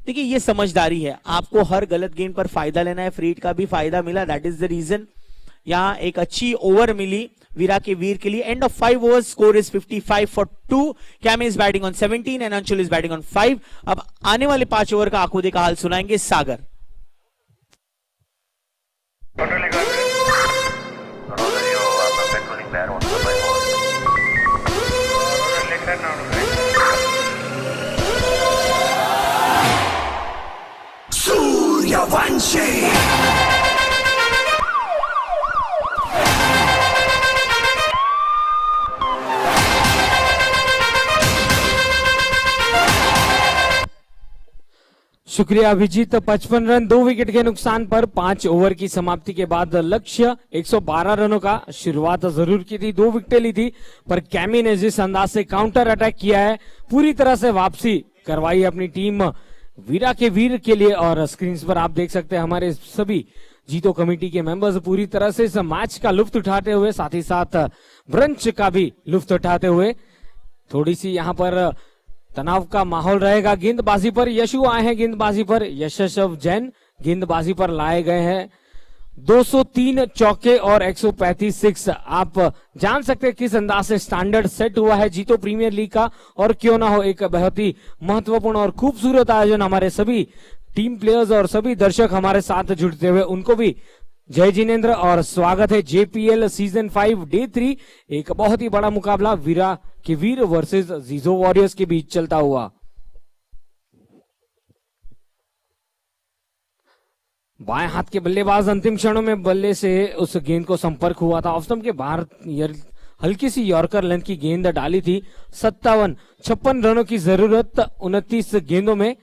देखिए ये समझदारी है, आपको हर गलत गेंद पर फायदा लेना है। फ्री हिट का भी फायदा मिला, दैट इज द रीजन यहां एक अच्छी ओवर मिली वीरा के वीर के लिए। End of 5 overs, score is 55 for 2। Chemo is batting on 17 and Anshul is batting on 5। अब आने वाले 5 ओवर का आंखों देखा हाल सुनाएंगे सागर। सूर्यवंशी शुक्रिया अभिजीत। 55 रन 2 विकेट के नुकसान पर 5 ओवर की समाप्ति के बाद लक्ष्य 112 रनों का। शुरुआत जरूर की थी, 2 विकेटें ली थी, पर कैमी ने जिस अंदाज से काउंटर अटैक किया है, पूरी तरह से वापसी करवाई अपनी टीम वीरा के वीर के लिए। और स्क्रीन पर आप देख सकते हैं हमारे सभी जीतो कमेटी के मेंबर्स पूरी तरह से इस मैच का लुत्फ उठाते हुए, साथ ही साथ ब्रंच का भी लुत्फ उठाते हुए। थोड़ी सी यहाँ पर तनाव का माहौल रहेगा गेंदबाजी पर। यशु आए हैं गेंदबाजी पर, यशस्व जैन गेंदबाजी पर लाए गए हैं। 203 चौके और 135 सिक्स। आप जान सकते हैं किस अंदाज से स्टैंडर्ड सेट हुआ है जीतो प्रीमियर लीग का। और क्यों ना हो, एक बहुत ही महत्वपूर्ण और खूबसूरत आयोजन। हमारे सभी टीम प्लेयर्स और सभी दर्शक हमारे साथ जुड़ते हुए, उनको भी जय जिनेंद्र और स्वागत है। JPL सीजन 5 डे 3 एक बहुत ही बड़ा मुकाबला वीरा के वीर वर्सेस जीजो वॉरियर्स के बीच चलता हुआ। बाएं हाथ के बल्लेबाज अंतिम क्षणों में बल्ले से उस गेंद को संपर्क हुआ था। ऑफ स्टंप के बाहर हल्की सी यॉर्कर लेंथ की गेंद डाली थी। 56 रनों की जरूरत 29 गेंदों में,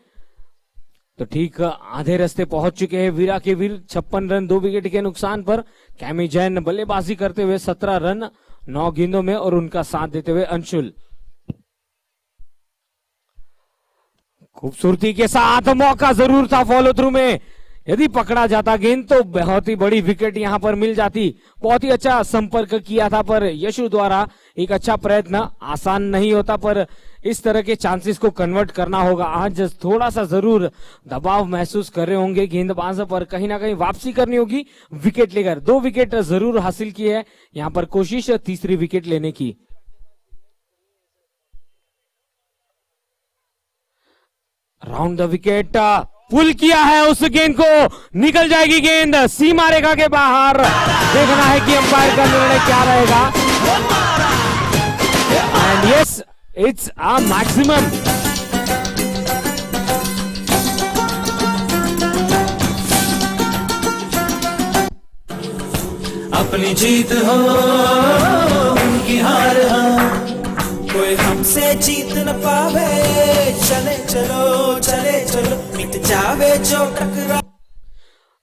तो ठीक आधे रास्ते पहुंच चुके हैं वीरा के वीर। 56 रन 2 विकेट के नुकसान पर। कैमी जैन बल्लेबाजी करते हुए 17 रन 9 गेंदों में, और उनका साथ देते हुए अंशुल। खूबसूरती के साथ मौका जरूर था फॉलो थ्रू में, यदि पकड़ा जाता गेंद तो बहुत ही बड़ी विकेट यहां पर मिल जाती। बहुत ही अच्छा संपर्क किया था, पर यशु द्वारा एक अच्छा प्रयत्न। आसान नहीं होता, पर इस तरह के चांसेस को कन्वर्ट करना होगा। आज थोड़ा सा जरूर दबाव महसूस कर रहे होंगे गेंदबाज पर, कहीं ना कहीं वापसी करनी होगी विकेट लेकर। 2 विकेट जरूर हासिल की है यहां पर, कोशिश तीसरी विकेट लेने की। राउंड द विकेट, पुल किया है उस गेंद को, निकल जाएगी गेंद सीमा रेखा के बाहर। देखना है कि अंपायर का निर्णय क्या रहेगा। And yes, it's a maximum. अपनी जीत हो उनकी हार हो, कोई हमसे जीत न पावे। चले चलो चले चलो, मिट जावे जो टकरा।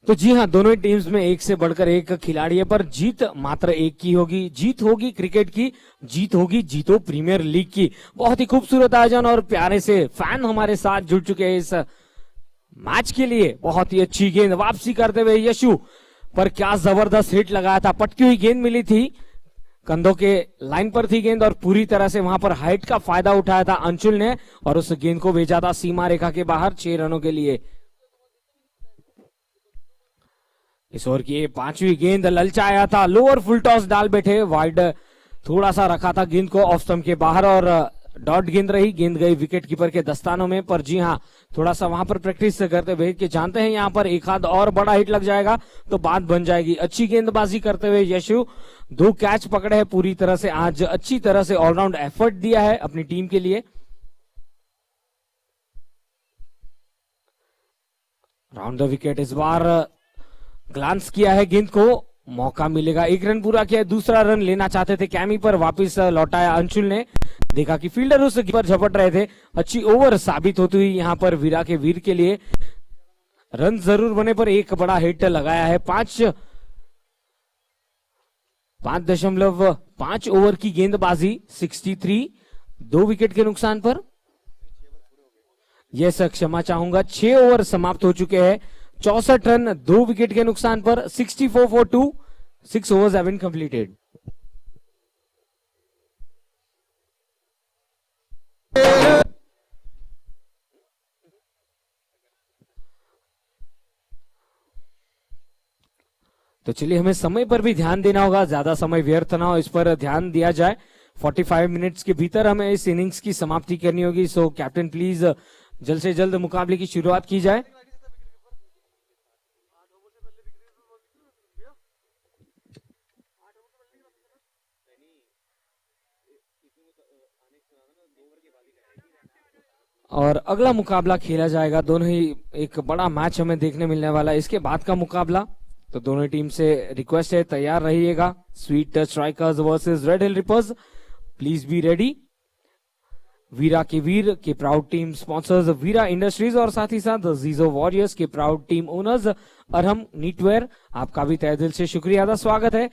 तो जी हाँ, दोनों ही टीम्स में एक से बढ़कर एक खिलाड़ी है, पर जीत मात्र एक की होगी। जीत होगी क्रिकेट की, जीत होगी जीतो प्रीमियर लीग की। बहुत ही खूबसूरत आयोजन और प्यारे से फैन हमारे साथ जुड़ चुके हैं इस मैच के लिए। बहुत ही अच्छी गेंद वापसी करते हुए यशु पर, क्या जबरदस्त हिट लगाया था। पटकी हुई गेंद मिली थी, कंधों के लाइन पर थी गेंद, और पूरी तरह से वहां पर हाइट का फायदा उठाया था अंशुल ने, और उस गेंद को भेजा था सीमा रेखा के बाहर 6 रनों के लिए। इस ओवर की 5वीं गेंद ललचाया था, लोअर फुल टॉस डाल बैठे, वाइड थोड़ा सा रखा था गेंद को ऑफ स्टंप के बाहर, और डॉट गेंद रही। गेंद गई विकेट कीपर के दस्तानों में, पर जी हाँ, थोड़ा सा वहां पर प्रैक्टिस करते हुए कि जानते हैं यहां पर एक आध और बड़ा हिट लग जाएगा तो बात बन जाएगी। अच्छी गेंदबाजी करते हुए यशु 2 कैच पकड़े हैं पूरी तरह से। आज अच्छी तरह से ऑलराउंड एफर्ट दिया है अपनी टीम के लिए। राउंड द विकेट, इस बार ग्लांस किया है गेंद को, मौका मिलेगा। 1 रन पूरा किया, दूसरा रन लेना चाहते थे कैमी पर, वापस लौटाया अंशुल ने। देखा कि फील्डर उस पर झपट रहे थे। अच्छी ओवर साबित होती हुई यहां पर वीरा के वीर के लिए। रन जरूर बने पर एक बड़ा हिट लगाया है। 5 5.5 ओवर की गेंदबाजी 63, 2 विकेट के नुकसान पर। यस, क्षमा चाहूंगा, 6 ओवर समाप्त हो चुके हैं, 64 रन 2 विकेट के नुकसान पर, 64 for 2, 6 overs have been completed. तो चलिए, हमें समय पर भी ध्यान देना होगा, ज्यादा समय व्यर्थ ना हो, इस पर ध्यान दिया जाए। 45 मिनट्स के भीतर हमें इस इनिंग्स की समाप्ति करनी होगी। सो कैप्टन प्लीज जल्द से जल्द मुकाबले की शुरुआत की जाए। और अगला मुकाबला खेला जाएगा। दोनों ही एक बड़ा मैच हमें देखने मिलने वाला है इसके बाद का मुकाबला। तो दोनों टीम से रिक्वेस्ट है, तैयार रहिएगा। Sweet Touch Strikers versus Red Hill Rippers, please be ready. Veera के वीर के proud team sponsors Veera Industries और साथ ही साथ जीजो वॉरियर्स के proud team owners Arham Knitwear, आपका भी तहे दिल से शुक्रिया अदा स्वागत है।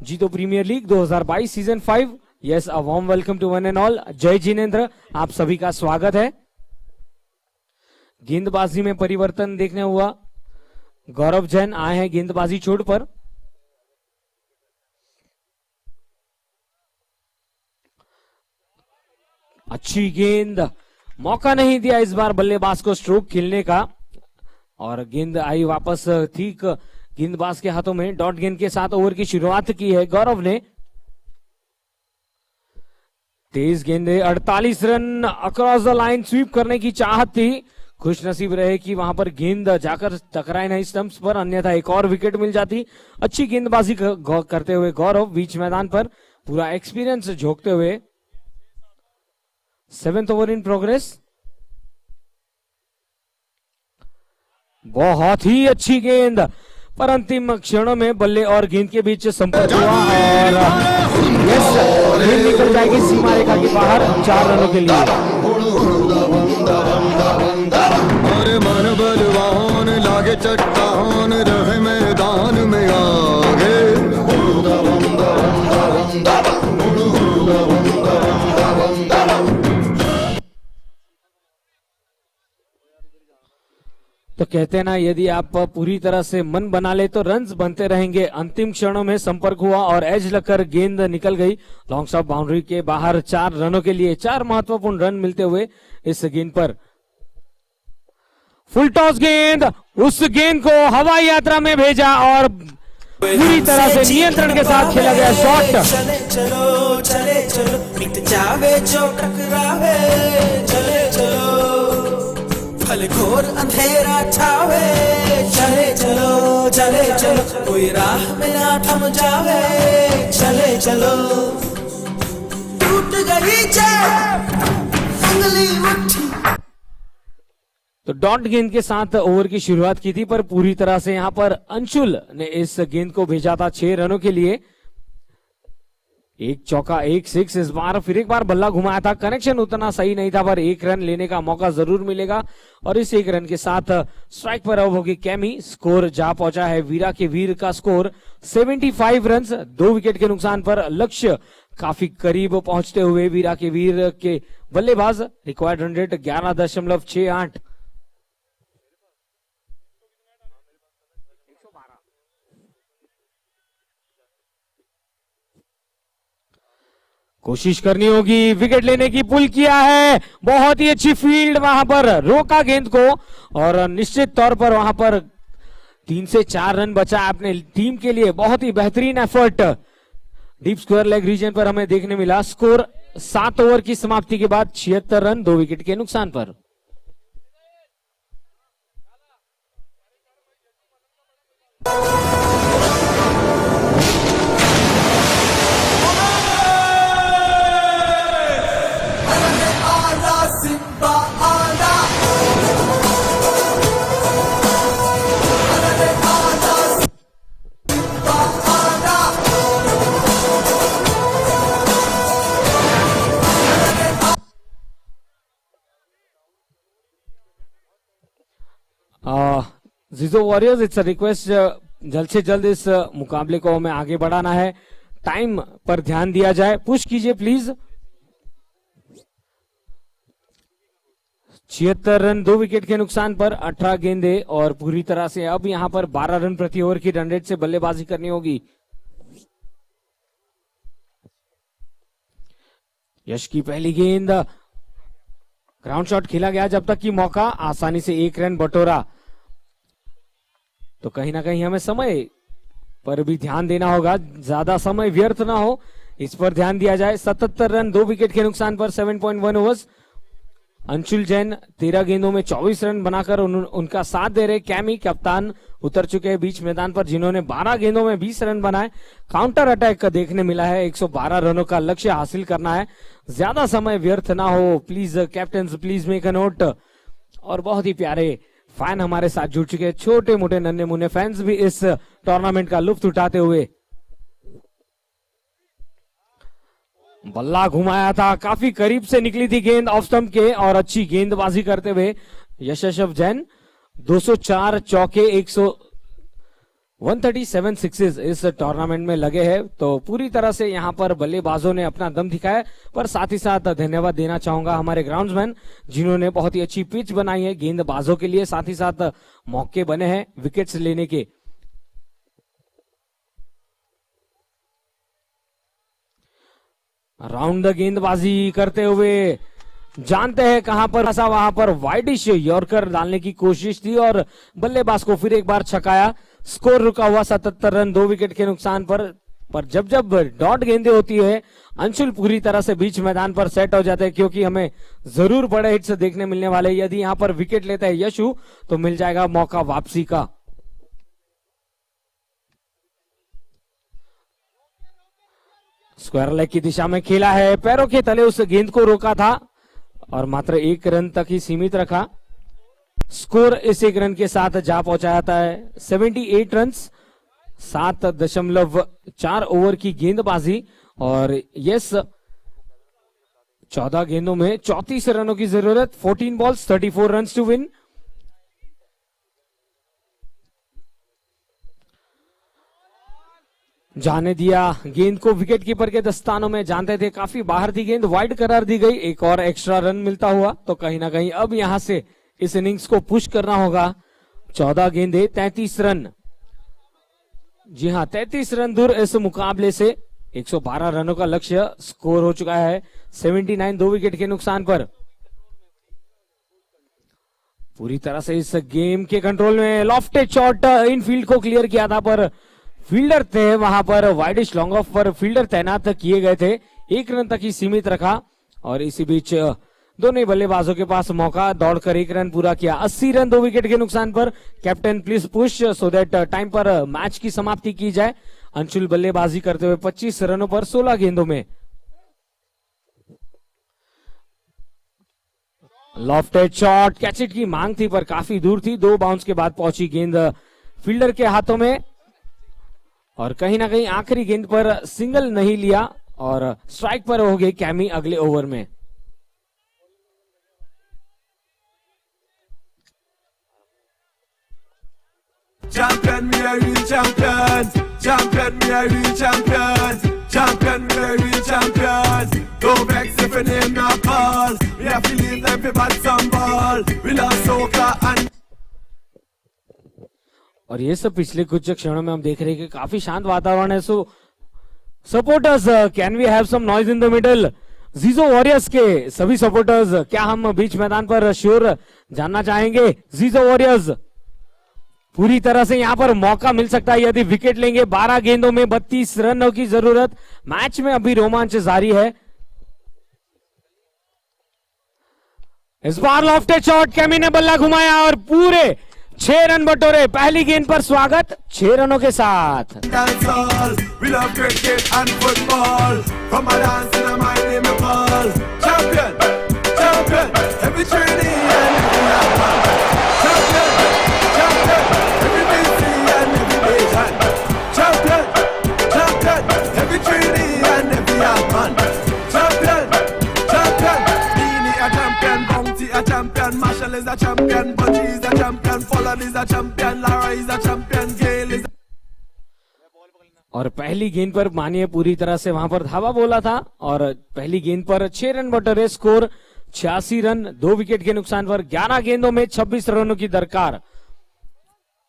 Jito Premier League 2022 season 5। Yes, a warm welcome to one and all. जय जिनेंद्र, आप सभी का स्वागत है। गेंदबाजी में परिवर्तन देखने हुआ, गौरव जैन आए हैं गेंदबाजी छोड़ पर। अच्छी गेंद, मौका नहीं दिया इस बार बल्लेबाज को स्ट्रोक खेलने का, और गेंद आई वापस ठीक गेंदबाज के हाथों में। डॉट गेंद के साथ ओवर की शुरुआत की है गौरव ने। तेज गेंदे, 48 run across the line sweep करने की चाहत थी। खुश नसीब रहे कि वहां पर गेंद जाकर टकराए नहीं स्टंप्स पर, अन्यथा एक और विकेट मिल जाती। अच्छी गेंदबाजी करते हुए गौरव बीच मैदान पर, पूरा एक्सपीरियंस झोंकते हुए। 7th over in progress. बहुत ही अच्छी गेंद, पर अंतिम क्षणों में बल्ले और गेंद के बीच संपर्क हुआ और गेंद निकल जाएगी सीमा रेखा के बाहर 4 रनों के लिए। मन बलवान लागे चट्टान रहे मैदान में आगे। तो कहते हैं ना, यदि आप पूरी तरह से मन बना ले तो रन्स बनते रहेंगे। अंतिम क्षणों में संपर्क हुआ और एज लगकर गेंद निकल गई लॉन्ग स्टॉप बाउंड्री के बाहर 4 रनों के लिए। 4 महत्वपूर्ण रन मिलते हुए इस गेंद पर। फुल टॉस गेंद, उस गेंद को हवाई यात्रा में भेजा और पूरी तरह से नियंत्रण के साथ खेला गया शॉट। चले चलो चले चलो, मिट जावे जो टकरावे। चले चलो, फल घोर अंधेरा छावे। चले चलो, कोई राह में ना थम जावे। चले चलो, टूट गई उंगली मुट्ठी। तो डॉट गेंद के साथ ओवर की शुरुआत की थी, पर पूरी तरह से यहां पर अंशुल ने इस गेंद को भेजा था 6 रनों के लिए। 1 चौका 1 6। इस बार फिर एक बार बल्ला घुमाया था, कनेक्शन उतना सही नहीं था, पर 1 रन लेने का मौका जरूर मिलेगा। और इस 1 रन के साथ स्ट्राइक पर आउट होगी कैमी। स्कोर जा पहुंचा है वीरा के वीर का स्कोर 75 रन 2 विकेट के नुकसान पर। लक्ष्य काफी करीब पहुंचते हुए वीरा के वीर के बल्लेबाज। Required run rate 11.68। कोशिश करनी होगी विकेट लेने की, पुल किया है, बहुत ही अच्छी फील्ड, वहां पर रोका गेंद को और निश्चित तौर पर वहां पर 3 से 4 रन बचा अपने टीम के लिए। बहुत ही बेहतरीन effort deep square leg region पर हमें देखने मिला। स्कोर 7 ओवर की समाप्ति के बाद 76 रन 2 विकेट के नुकसान पर। जीजो वॉरियर्स, इट्स अ रिक्वेस्ट, जल्द से जल्द इस मुकाबले को हमें आगे बढ़ाना है। टाइम पर ध्यान दिया जाए, पुश कीजिए प्लीज। 76 रन 2 विकेट के नुकसान पर 18 गेंदे और पूरी तरह से अब यहां पर 12 रन प्रति ओवर की रन रेट से बल्लेबाजी करनी होगी। यश की पहली गेंद, ग्राउंड शॉट खेला गया जब तक कि मौका, आसानी से 1 रन बटोरा। तो कहीं ना कहीं हमें समय पर भी ध्यान देना होगा, ज्यादा समय व्यर्थ ना हो, इस पर ध्यान दिया जाए। 77 रन 2 विकेट के नुकसान पर 7.1 ओवर्स। अंशुल जैन 13 गेंदों में 24 रन बनाकर उनका साथ दे रहे कैमी कप्तान उतर चुके हैं बीच मैदान पर, जिन्होंने 12 गेंदों में 20 रन बनाए। काउंटर अटैक का देखने मिला है, 112 रनों का लक्ष्य हासिल करना है, ज्यादा समय व्यर्थ ना हो please captain, please make a note. और बहुत ही प्यारे फैन हमारे साथ जुड़ चुके हैं, छोटे मोटे नन्हे मुन्ने फैंस भी इस टूर्नामेंट का लुत्फ उठाते हुए। बल्ला घुमाया था, काफी करीब से निकली थी गेंद ऑफ स्टंप के और अच्छी गेंदबाजी करते हुए यशस्वी जैन 204 चौके 137 सिक्सेस इस टूर्नामेंट में लगे हैं। तो पूरी तरह से यहां पर बल्लेबाजों ने अपना दम दिखाया, पर साथ ही साथ धन्यवाद देना चाहूंगा हमारे ग्राउंड्समैन जिन्होंने बहुत ही अच्छी पिच बनाई है गेंदबाजों के लिए, साथ ही साथ मौके बने हैं विकेट्स लेने के। राउंड द गेंदबाजी करते हुए जानते हैं कहां पर फंसा, वहां पर वाइडिश यॉर्कर डालने की कोशिश थी और बल्लेबाज को फिर एक बार छकाया। स्कोर रुका हुआ 77 रन 2 विकेट के नुकसान पर जब जब डॉट गेंदें होती है अंशुल पूरी तरह से बीच मैदान पर सेट हो जाते हैं, क्योंकि हमें जरूर बड़े हिट्स देखने मिलने वाले। यदि यहां पर विकेट लेता है यशु तो मिल जाएगा मौका वापसी का। स्क्वायर लेग की दिशा में खेला है, पैरों के तले उस गेंद को रोका था और मात्र 1 रन तक ही सीमित रखा। स्कोर इस 1 रन के साथ जा पहुंचाता है 78 रन 7.4 ओवर की गेंदबाजी। और यस 14 गेंदों में 34 रनों की जरूरत, 14 बॉल्स 34 रन टू विन। जाने दिया गेंद को विकेट कीपर के दस्तानों में, जानते थे काफी बाहर थी गेंद, वाइड करार दी गई, एक और एक्स्ट्रा रन मिलता हुआ। तो कहीं ना कहीं अब यहां से इस इनिंग्स को पुश करना होगा। 14 गेंदे 33 रन, जी हां 33 रन दूर इस मुकाबले से 112 रनों का लक्ष्य स्कोर हो चुका है 79 2 विकेट के नुकसान पर। पूरी तरह से इस गेम के कंट्रोल में लॉफ्टेड शॉट इनफील्ड को क्लियर किया था, पर फील्डर थे वहां पर, वाइडिश लॉन्ग ऑफ पर फील्डर तैनात किए गए थे, 1 रन तक ही सीमित रखा। और इसी बीच दोनों बल्लेबाजों के पास मौका, दौड़कर 1 रन पूरा किया। 80 रन 2 विकेट के नुकसान पर। Captain please push so that time पर मैच की समाप्ति की जाए। अंशुल बल्लेबाजी करते हुए 25 रनों पर 16 गेंदों में। लॉफ्टेड शॉट, कैचिट की मांग थी पर काफी दूर थी, 2 बाउंस के बाद पहुंची गेंद फील्डर के हाथों में और कहीं ना कहीं आखिरी गेंद पर सिंगल नहीं लिया और स्ट्राइक पर हो गए कैमी अगले ओवर में। Champion, me a real champion. Champion, me a real champion. Champion, me a real champion. Don't vex if your name not call. We have to leave them for bat some ball. We love soca and और ये सब पिछले कुछ क्षणों में हम देख रहे हैं कि काफी शांत वातावरण है। So supporters, can we have some noise in the middle? Jijo Warriors के सभी सपोर्टर्स, क्या हम बीच मैदान पर श्योर जानना चाहेंगे? जीजो वॉरियर्स, पूरी तरह से यहां पर मौका मिल सकता है यदि विकेट लेंगे। 12 गेंदों में 32 रनों की जरूरत। मैच में अभी रोमांच जारी है। इस बार लॉफ्टेड शॉट, कैमी ने बल्ला घुमाया और पूरे 6 रन बटोरे। पहली गेंद पर स्वागत 6 रनों के साथ। dancehall. We love cricket and football. From a dance in a my name we call. Champion, champion. Every training and every man. Champion, champion. Every busy and every patient. Champion, champion. Every training and every man. Champion, champion. Beanie a champion, Bounty a champion, Marshall is a champion, Budgie is a champion, Pollard is a champion, Lara is a champion, Gale is a और पहली गेंद पर मानिए पूरी तरह से वहां पर धावा बोला था और पहली गेंद पर 6 रन बटोरे, स्कोर 86 रन, 2 विकेट के नुकसान पर 11 गेंदों में 26 रनों की दरकार।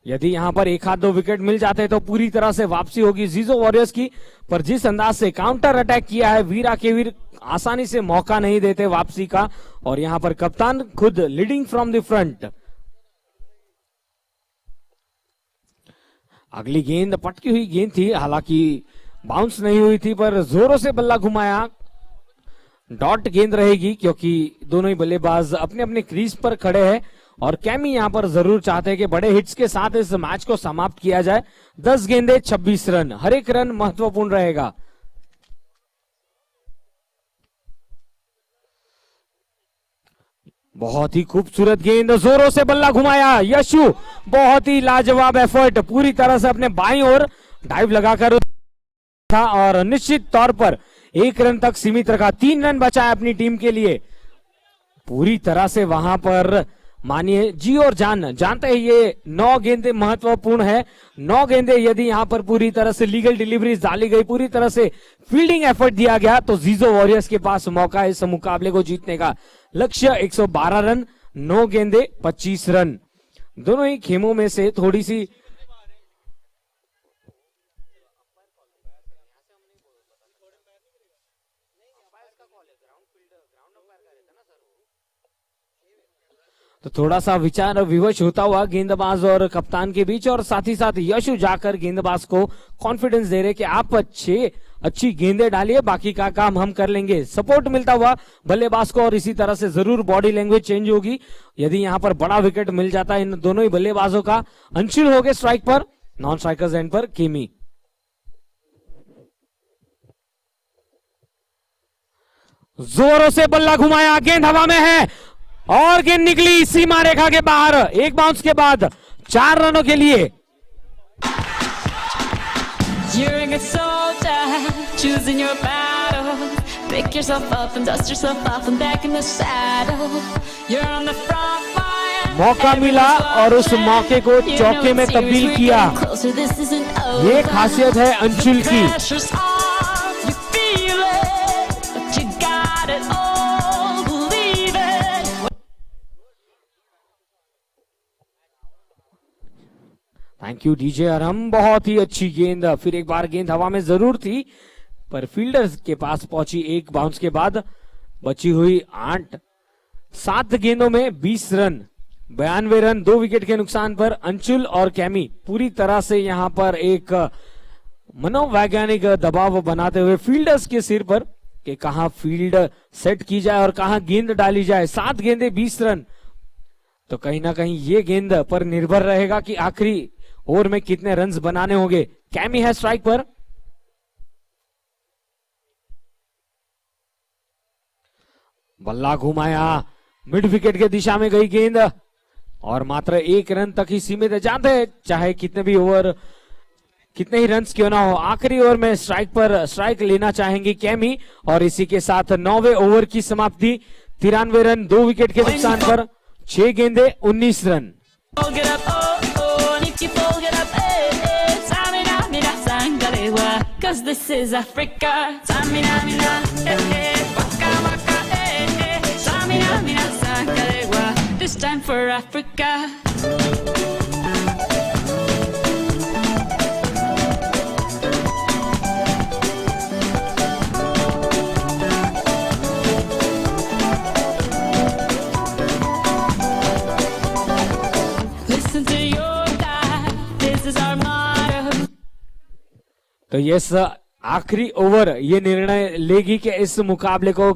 यदि यहां पर एक हाथ 2 विकेट मिल जाते तो पूरी तरह से वापसी होगी जीजो वॉरियर्स की, पर जिस अंदाज से काउंटर अटैक किया है वीरा के वीर आसानी से मौका नहीं देते वापसी का, और यहां पर कप्तान खुद लीडिंग फ्रॉम द फ्रंट। अगली गेंद पटकी हुई गेंद थी, हालांकि बाउंस नहीं हुई थी, पर जोरों से बल्ला घुमाया। डॉट गेंद रहेगी क्योंकि दोनों ही बल्लेबाज अपने अपने क्रीज पर खड़े हैं और कैमी यहां पर जरूर चाहते हैं कि बड़े हिट्स के साथ इस मैच को समाप्त किया जाए। 10 गेंदे 26 रन, हर एक रन महत्वपूर्ण रहेगा। बहुत ही खूबसूरत गेंद, जोरों से बल्ला घुमाया यशु, बहुत ही लाजवाब एफर्ट, पूरी तरह से अपने बाईं ओर डाइव लगाकर था और निश्चित तौर पर 1 रन तक सीमित रखा। 3 रन बचाए अपनी टीम के लिए। पूरी तरह से वहां पर मानिए जी और जान जानते हैं ये 9 गेंदे महत्वपूर्ण है। 9 गेंदे यदि यहां पर पूरी तरह से लीगल डिलीवरीज डाली गई, पूरी तरह से फील्डिंग एफर्ट दिया गया तो जीजो वॉरियर्स के पास मौका है इस मुकाबले को जीतने का। लक्ष्य 112 रन, 9 गेंदे 25 रन। दोनों ही खेमों में से थोड़ी सी तो थोड़ा सा विचार विवश होता हुआ गेंदबाज और कप्तान के बीच, और साथ ही साथ यशु जाकर गेंदबाज को कॉन्फिडेंस दे रहे कि आप अच्छी गेंदें डालिए, बाकी का काम हम कर लेंगे। सपोर्ट मिलता हुआ बल्लेबाज को, और इसी तरह से जरूर बॉडी लैंग्वेज चेंज होगी यदि यहां पर बड़ा विकेट मिल जाता है इन दोनों ही बल्लेबाजों का। अंशुल हो गए स्ट्राइक पर, नॉन स्ट्राइकर्स एंड पर केमी। जोरों से बल्ला घुमाया, गेंद हवा में है और गेंद निकली सीमा रेखा के बाहर। एक बाउंस के बाद 4 रनों के लिए। You're a good soldier, choosing your battle. Pick yourself up and dust yourself off and back in the saddle. You're on the front line. मौका मिला और उस मौके को चौके में तब्दील किया। ये खासियत है अंशुल की। थैंक यू डीजे अरहम, बहुत ही अच्छी गेंद। फिर एक बार गेंद हवा में जरूर थी पर फील्डर्स के पास पहुंची। एक बाउंस के बाद बची हुई 7 गेंदों में 20 रन, 92 रन, 2 विकेट के नुकसान पर अंशुल और कैमी पूरी तरह से यहां पर एक मनोवैज्ञानिक दबाव बनाते हुए फील्डर्स के सिर पर कि कहां फील्ड सेट की जाए और कहां गेंद डाली जाए। 7 गेंदे 20 रन, तो कहीं ना कहीं ये गेंद पर निर्भर रहेगा कि आखिरी ओवर में कितने रन्स बनाने होंगे। कैमी है स्ट्राइक पर, बल्ला घुमाया, मिड विकेट के दिशा में गई गेंद और मात्र 1 रन तक ही सीमित है। जानते हैं चाहे कितने भी ओवर, कितने ही रन्स क्यों ना हो, आखिरी ओवर में स्ट्राइक लेना चाहेंगे कैमी, और इसी के साथ 9वें ओवर की समाप्ति। 93 रन, 2 विकेट के नुकसान पर 6 गेंदे 19 run. Cause this is Africa. Samina, mina, waka, waka, Samina, mina, sangalewa. This time for Africa. Listen to your dad. This is our motto. तो यस, आखिरी ओवर ये निर्णय लेगी कि इस मुकाबले को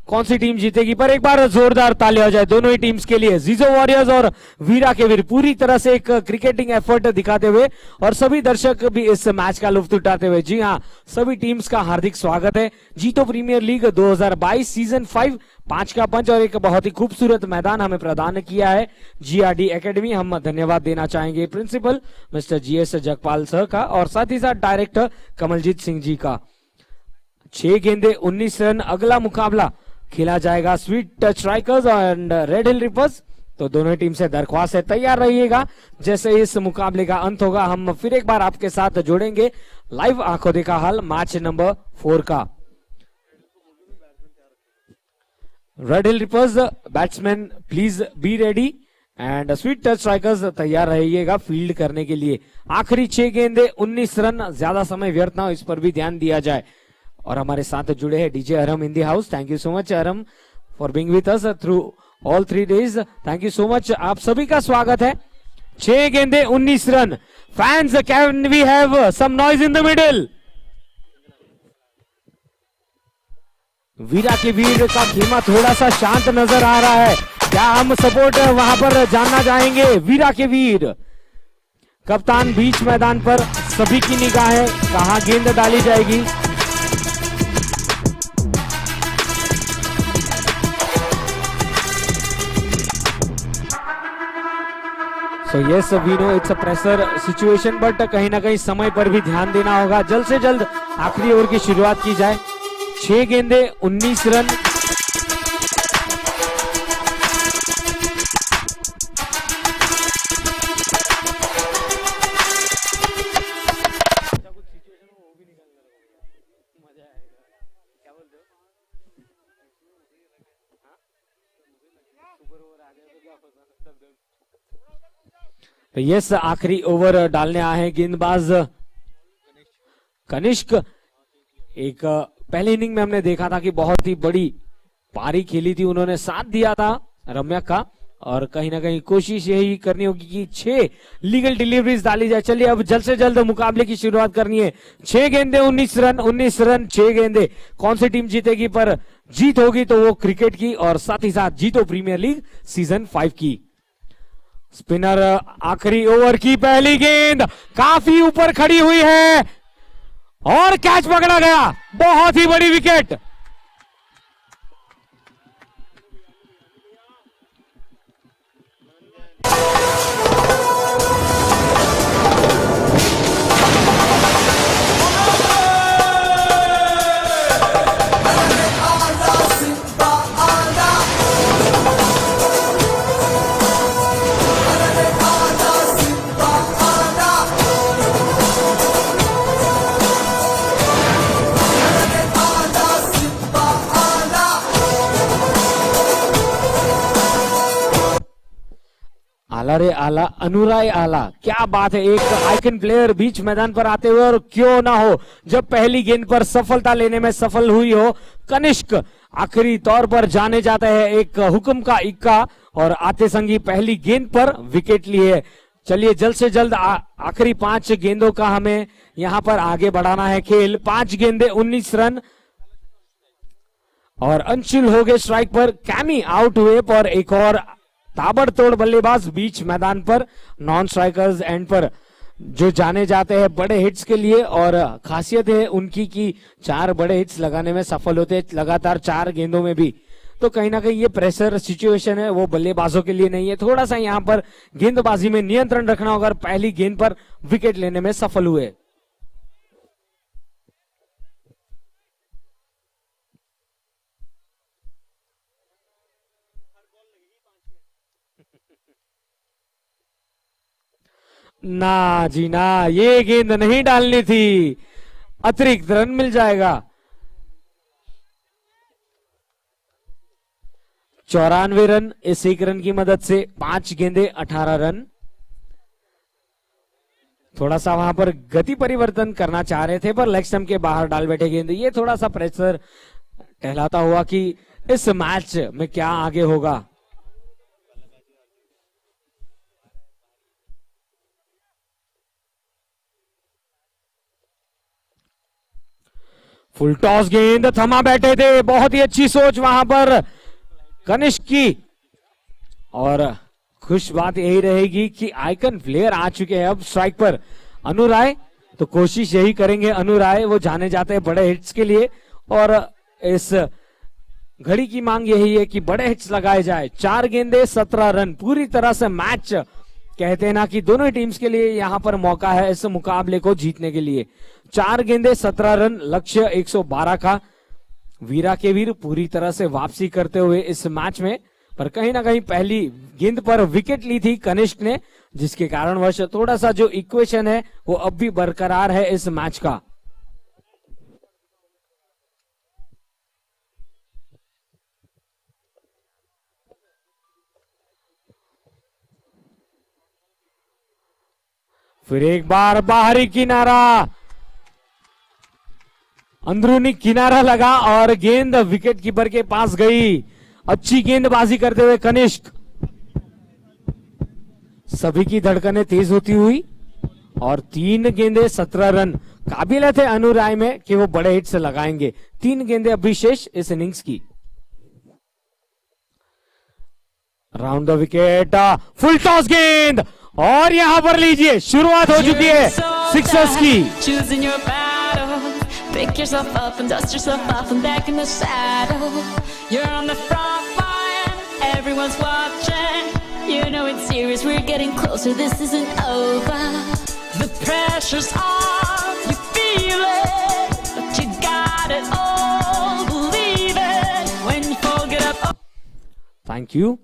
कौन सी टीम जीतेगी। पर एक बार जोरदार तालियां हो जाए दोनों ही टीम्स के लिए। जीजो वॉरियर्स और वीरा के वीर पूरी तरह से एक क्रिकेटिंग एफर्ट दिखाते हुए और सभी दर्शक भी इस मैच का लुत्फ उठाते हुए। जी हां, सभी टीम्स का हार्दिक स्वागत है। जीतो प्रीमियर लीग 2022 सीजन 5 का पंच और एक बहुत ही खूबसूरत मैदान हमें प्रदान किया है जीआरडी एकेडमी। हम धन्यवाद देना चाहेंगे principal mister G S Jagpal sir का और साथ ही साथ डायरेक्टर कमलजीत सिंह जी का। 6 गेंदे 19 रन। अगला मुकाबला खेला जाएगा Sweet Touch strikers and red Hill Rippers तो दोनों टीम से दरख्वास्त है तैयार रहिएगा। जैसे इस मुकाबले का अंत होगा हम फिर एक बार आपके साथ जोड़ेंगे लाइव आंखों देखा हाल मैच नंबर 4 का। Red Hill reapers batsman please be ready and sweet Touch strikers तैयार रहिएगा फील्ड करने के लिए। आखिरी 6 गेंदे 19 रन, ज्यादा समय व्यर्थ ना हो इस पर भी ध्यान दिया जाए। और हमारे साथ जुड़े हैं DJ Aram in the house. Thank you so much Aram for being with us through all 3 days. Thank you so much, आप सभी का स्वागत है। 6 गेंदे 19 run. Fans can we have some noise in the middle. Veera के वीर का खेमा थोड़ा सा शांत नजर आ रहा है, क्या हम सपोर्ट वहां पर जानना चाहेंगे? वीरा के वीर कप्तान बीच मैदान पर, सभी की निगाहें कहां गेंद डाली जाएगी। So yes, we know it's a pressure situation, but कहीं ना कहीं समय पर भी ध्यान देना होगा। जल्द से जल्द आखिरी ओवर की शुरुआत की जाए। 6 गेंदे 19 रन। तो यस, आखिरी ओवर डालने आए हैं गेंदबाज कनिष्क। एक पहली इनिंग में हमने देखा था कि बहुत ही बड़ी पारी खेली थी, उन्होंने साथ दिया था रम्या का, और कहीं ना कहीं कोशिश यही करनी होगी कि 6 लीगल डिलीवरीज डाली जाए। चलिए अब जल्द से जल्द मुकाबले की शुरुआत करनी है। 6 गेंदे 19 रन, 19 रन 6 गेंदे। कौन सी टीम जीतेगी? पर जीत होगी तो वो क्रिकेट की, और साथ ही साथ जीतो प्रीमियर लीग सीजन 5 की। स्पिनर आखिरी ओवर की पहली गेंद काफी ऊपर खड़ी हुई है और कैच पकड़ा गया। बहुत ही बड़ी विकेट। आला रे आला, अनुराय आला, क्या बात है। एक आइकन प्लेयर बीच मैदान पर आते हुए, और क्यों ना हो जब पहली गेंद पर सफलता लेने में सफल हुई हो कनिष्क। आखिरी तौर पर जाने जाता है एक हुक्म का इक्का, और आते संगी पहली गेंद पर विकेट लिए। चलिए जल्द से जल्द आखिरी 5 गेंदों का हमें यहां पर आगे बढ़ाना है खेल। 5 गेंदे 19 रन, और अंशुल हो गए स्ट्राइक पर। कैमी आउट हुए पर एक और ताबड़तोड़ बल्लेबाज बीच मैदान पर, नॉन स्ट्राइकर्स एंड पर जो जाने जाते हैं बड़े हिट्स के लिए, और खासियत है उनकी कि 4 बड़े हिट्स लगाने में सफल होते हैं लगातार 4 गेंदों में भी। तो कहीं ना कहीं ये प्रेशर सिचुएशन है वो बल्लेबाजों के लिए नहीं है। थोड़ा सा यहाँ पर गेंदबाजी में नियंत्रण रखना होगा, पहली गेंद पर विकेट लेने में सफल हुए। ना जी ना, ये गेंद नहीं डालनी थी, अतिरिक्त रन मिल जाएगा। 94 रन इस 1 रन की मदद से। 5 गेंदे 18 रन। थोड़ा सा वहां पर गति परिवर्तन करना चाह रहे थे, पर लेग स्टंप के बाहर डाल बैठे गेंद। ये थोड़ा सा प्रेशर टहलाता हुआ कि इस मैच में क्या आगे होगा। फुल टॉस गेंद, थमा बैठे थे, बहुत ही अच्छी सोच वहां पर कनिष्क की। और खुश बात यही रहेगी कि आइकन प्लेयर आ चुके हैं अब स्ट्राइक पर। अनुराय, तो कोशिश यही करेंगे अनुराय, वो जाने जाते हैं बड़े हिट्स के लिए, और इस घड़ी की मांग यही है कि बड़े हिट्स लगाए जाए। 4 गेंदे 17 रन, पूरी तरह से मैच कहते हैं ना कि दोनों टीम्स के लिए यहां पर मौका है इस मुकाबले को जीतने के लिए। 4 गेंदे 17 रन, लक्ष्य 112 का। वीरा के वीर पूरी तरह से वापसी करते हुए इस मैच में पर कहीं ना कहीं पहली गेंद पर विकेट ली थी कनिष्क ने, जिसके कारणवश थोड़ा सा जो इक्वेशन है वो अब भी बरकरार है इस मैच का। फिर एक बार बाहरी किनारा, अंदरूनी किनारा लगा और गेंद विकेट कीपर के पास गई। अच्छी गेंदबाजी करते हुए कनिष्क, सभी की धड़कनें तेज होती हुई और 3 गेंदें 17 रन। काबिल थे अनु राय में कि वो बड़े हिट से लगाएंगे। 3 गेंदें अभी शेष इस इनिंग्स की। Round the wicket, full toss गेंद और यहां पर लीजिए शुरुआत हो चुकी है सिक्सर्स की। Choosing your battle, pick yourself up and dust yourself off and back in the saddle. You're on the front line, everyone's watching. You know it's serious, we're getting closer, this isn't over. The pressure's on, you feel it, but you got it all, believe it. When you fall, get up. Thank you.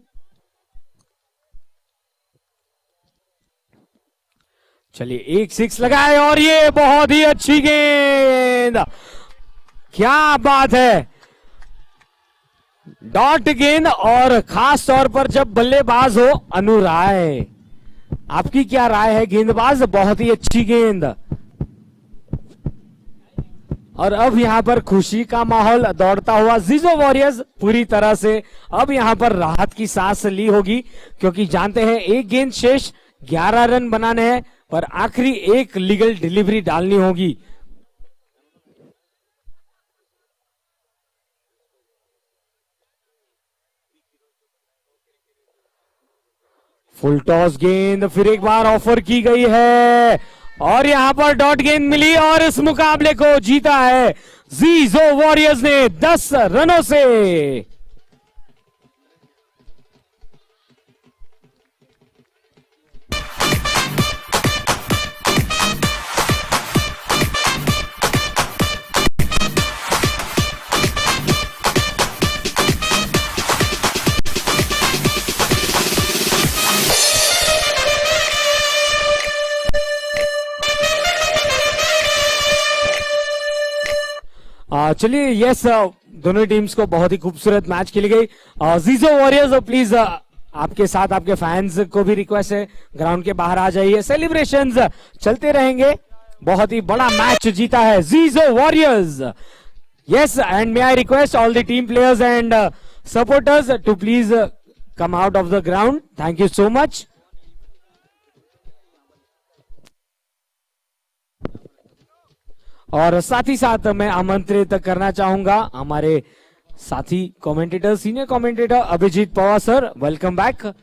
चलिए एक 6 लगाए और ये बहुत ही अच्छी गेंद, क्या बात है। डॉट गेंद और खास तौर पर जब बल्लेबाज हो अनु राय। आपकी क्या राय है? गेंदबाज बहुत ही अच्छी गेंद। और अब यहां पर खुशी का माहौल दौड़ता हुआ जीजो वॉरियर्स पूरी तरह से अब यहां पर राहत की सांस ली होगी, क्योंकि जानते हैं एक गेंद शेष, 11 रन बनाने हैं, पर आखिरी एक लीगल डिलीवरी डालनी होगी। फुल टॉस गेंद फिर एक बार ऑफर की गई है और यहां पर डॉट गेंद मिली और इस मुकाबले को जीता है जीजो वॉरियर्स ने 10 रनों से। चलिए यस, दोनों टीम्स को बहुत ही खूबसूरत मैच खेली गई। जीजो वॉरियर्स प्लीज आपके साथ आपके फैंस को भी रिक्वेस्ट है ग्राउंड के बाहर आ जाइए, सेलिब्रेशंस चलते रहेंगे। बहुत ही बड़ा मैच जीता है Jijo Warriors. Yes, and may I request all the team players and supporters to please come out of the ground. Thank you so much. और साथ ही साथ मैं आमंत्रित करना चाहूंगा हमारे साथी commentator, senior commentator Abhijeet Pawar sir, welcome back.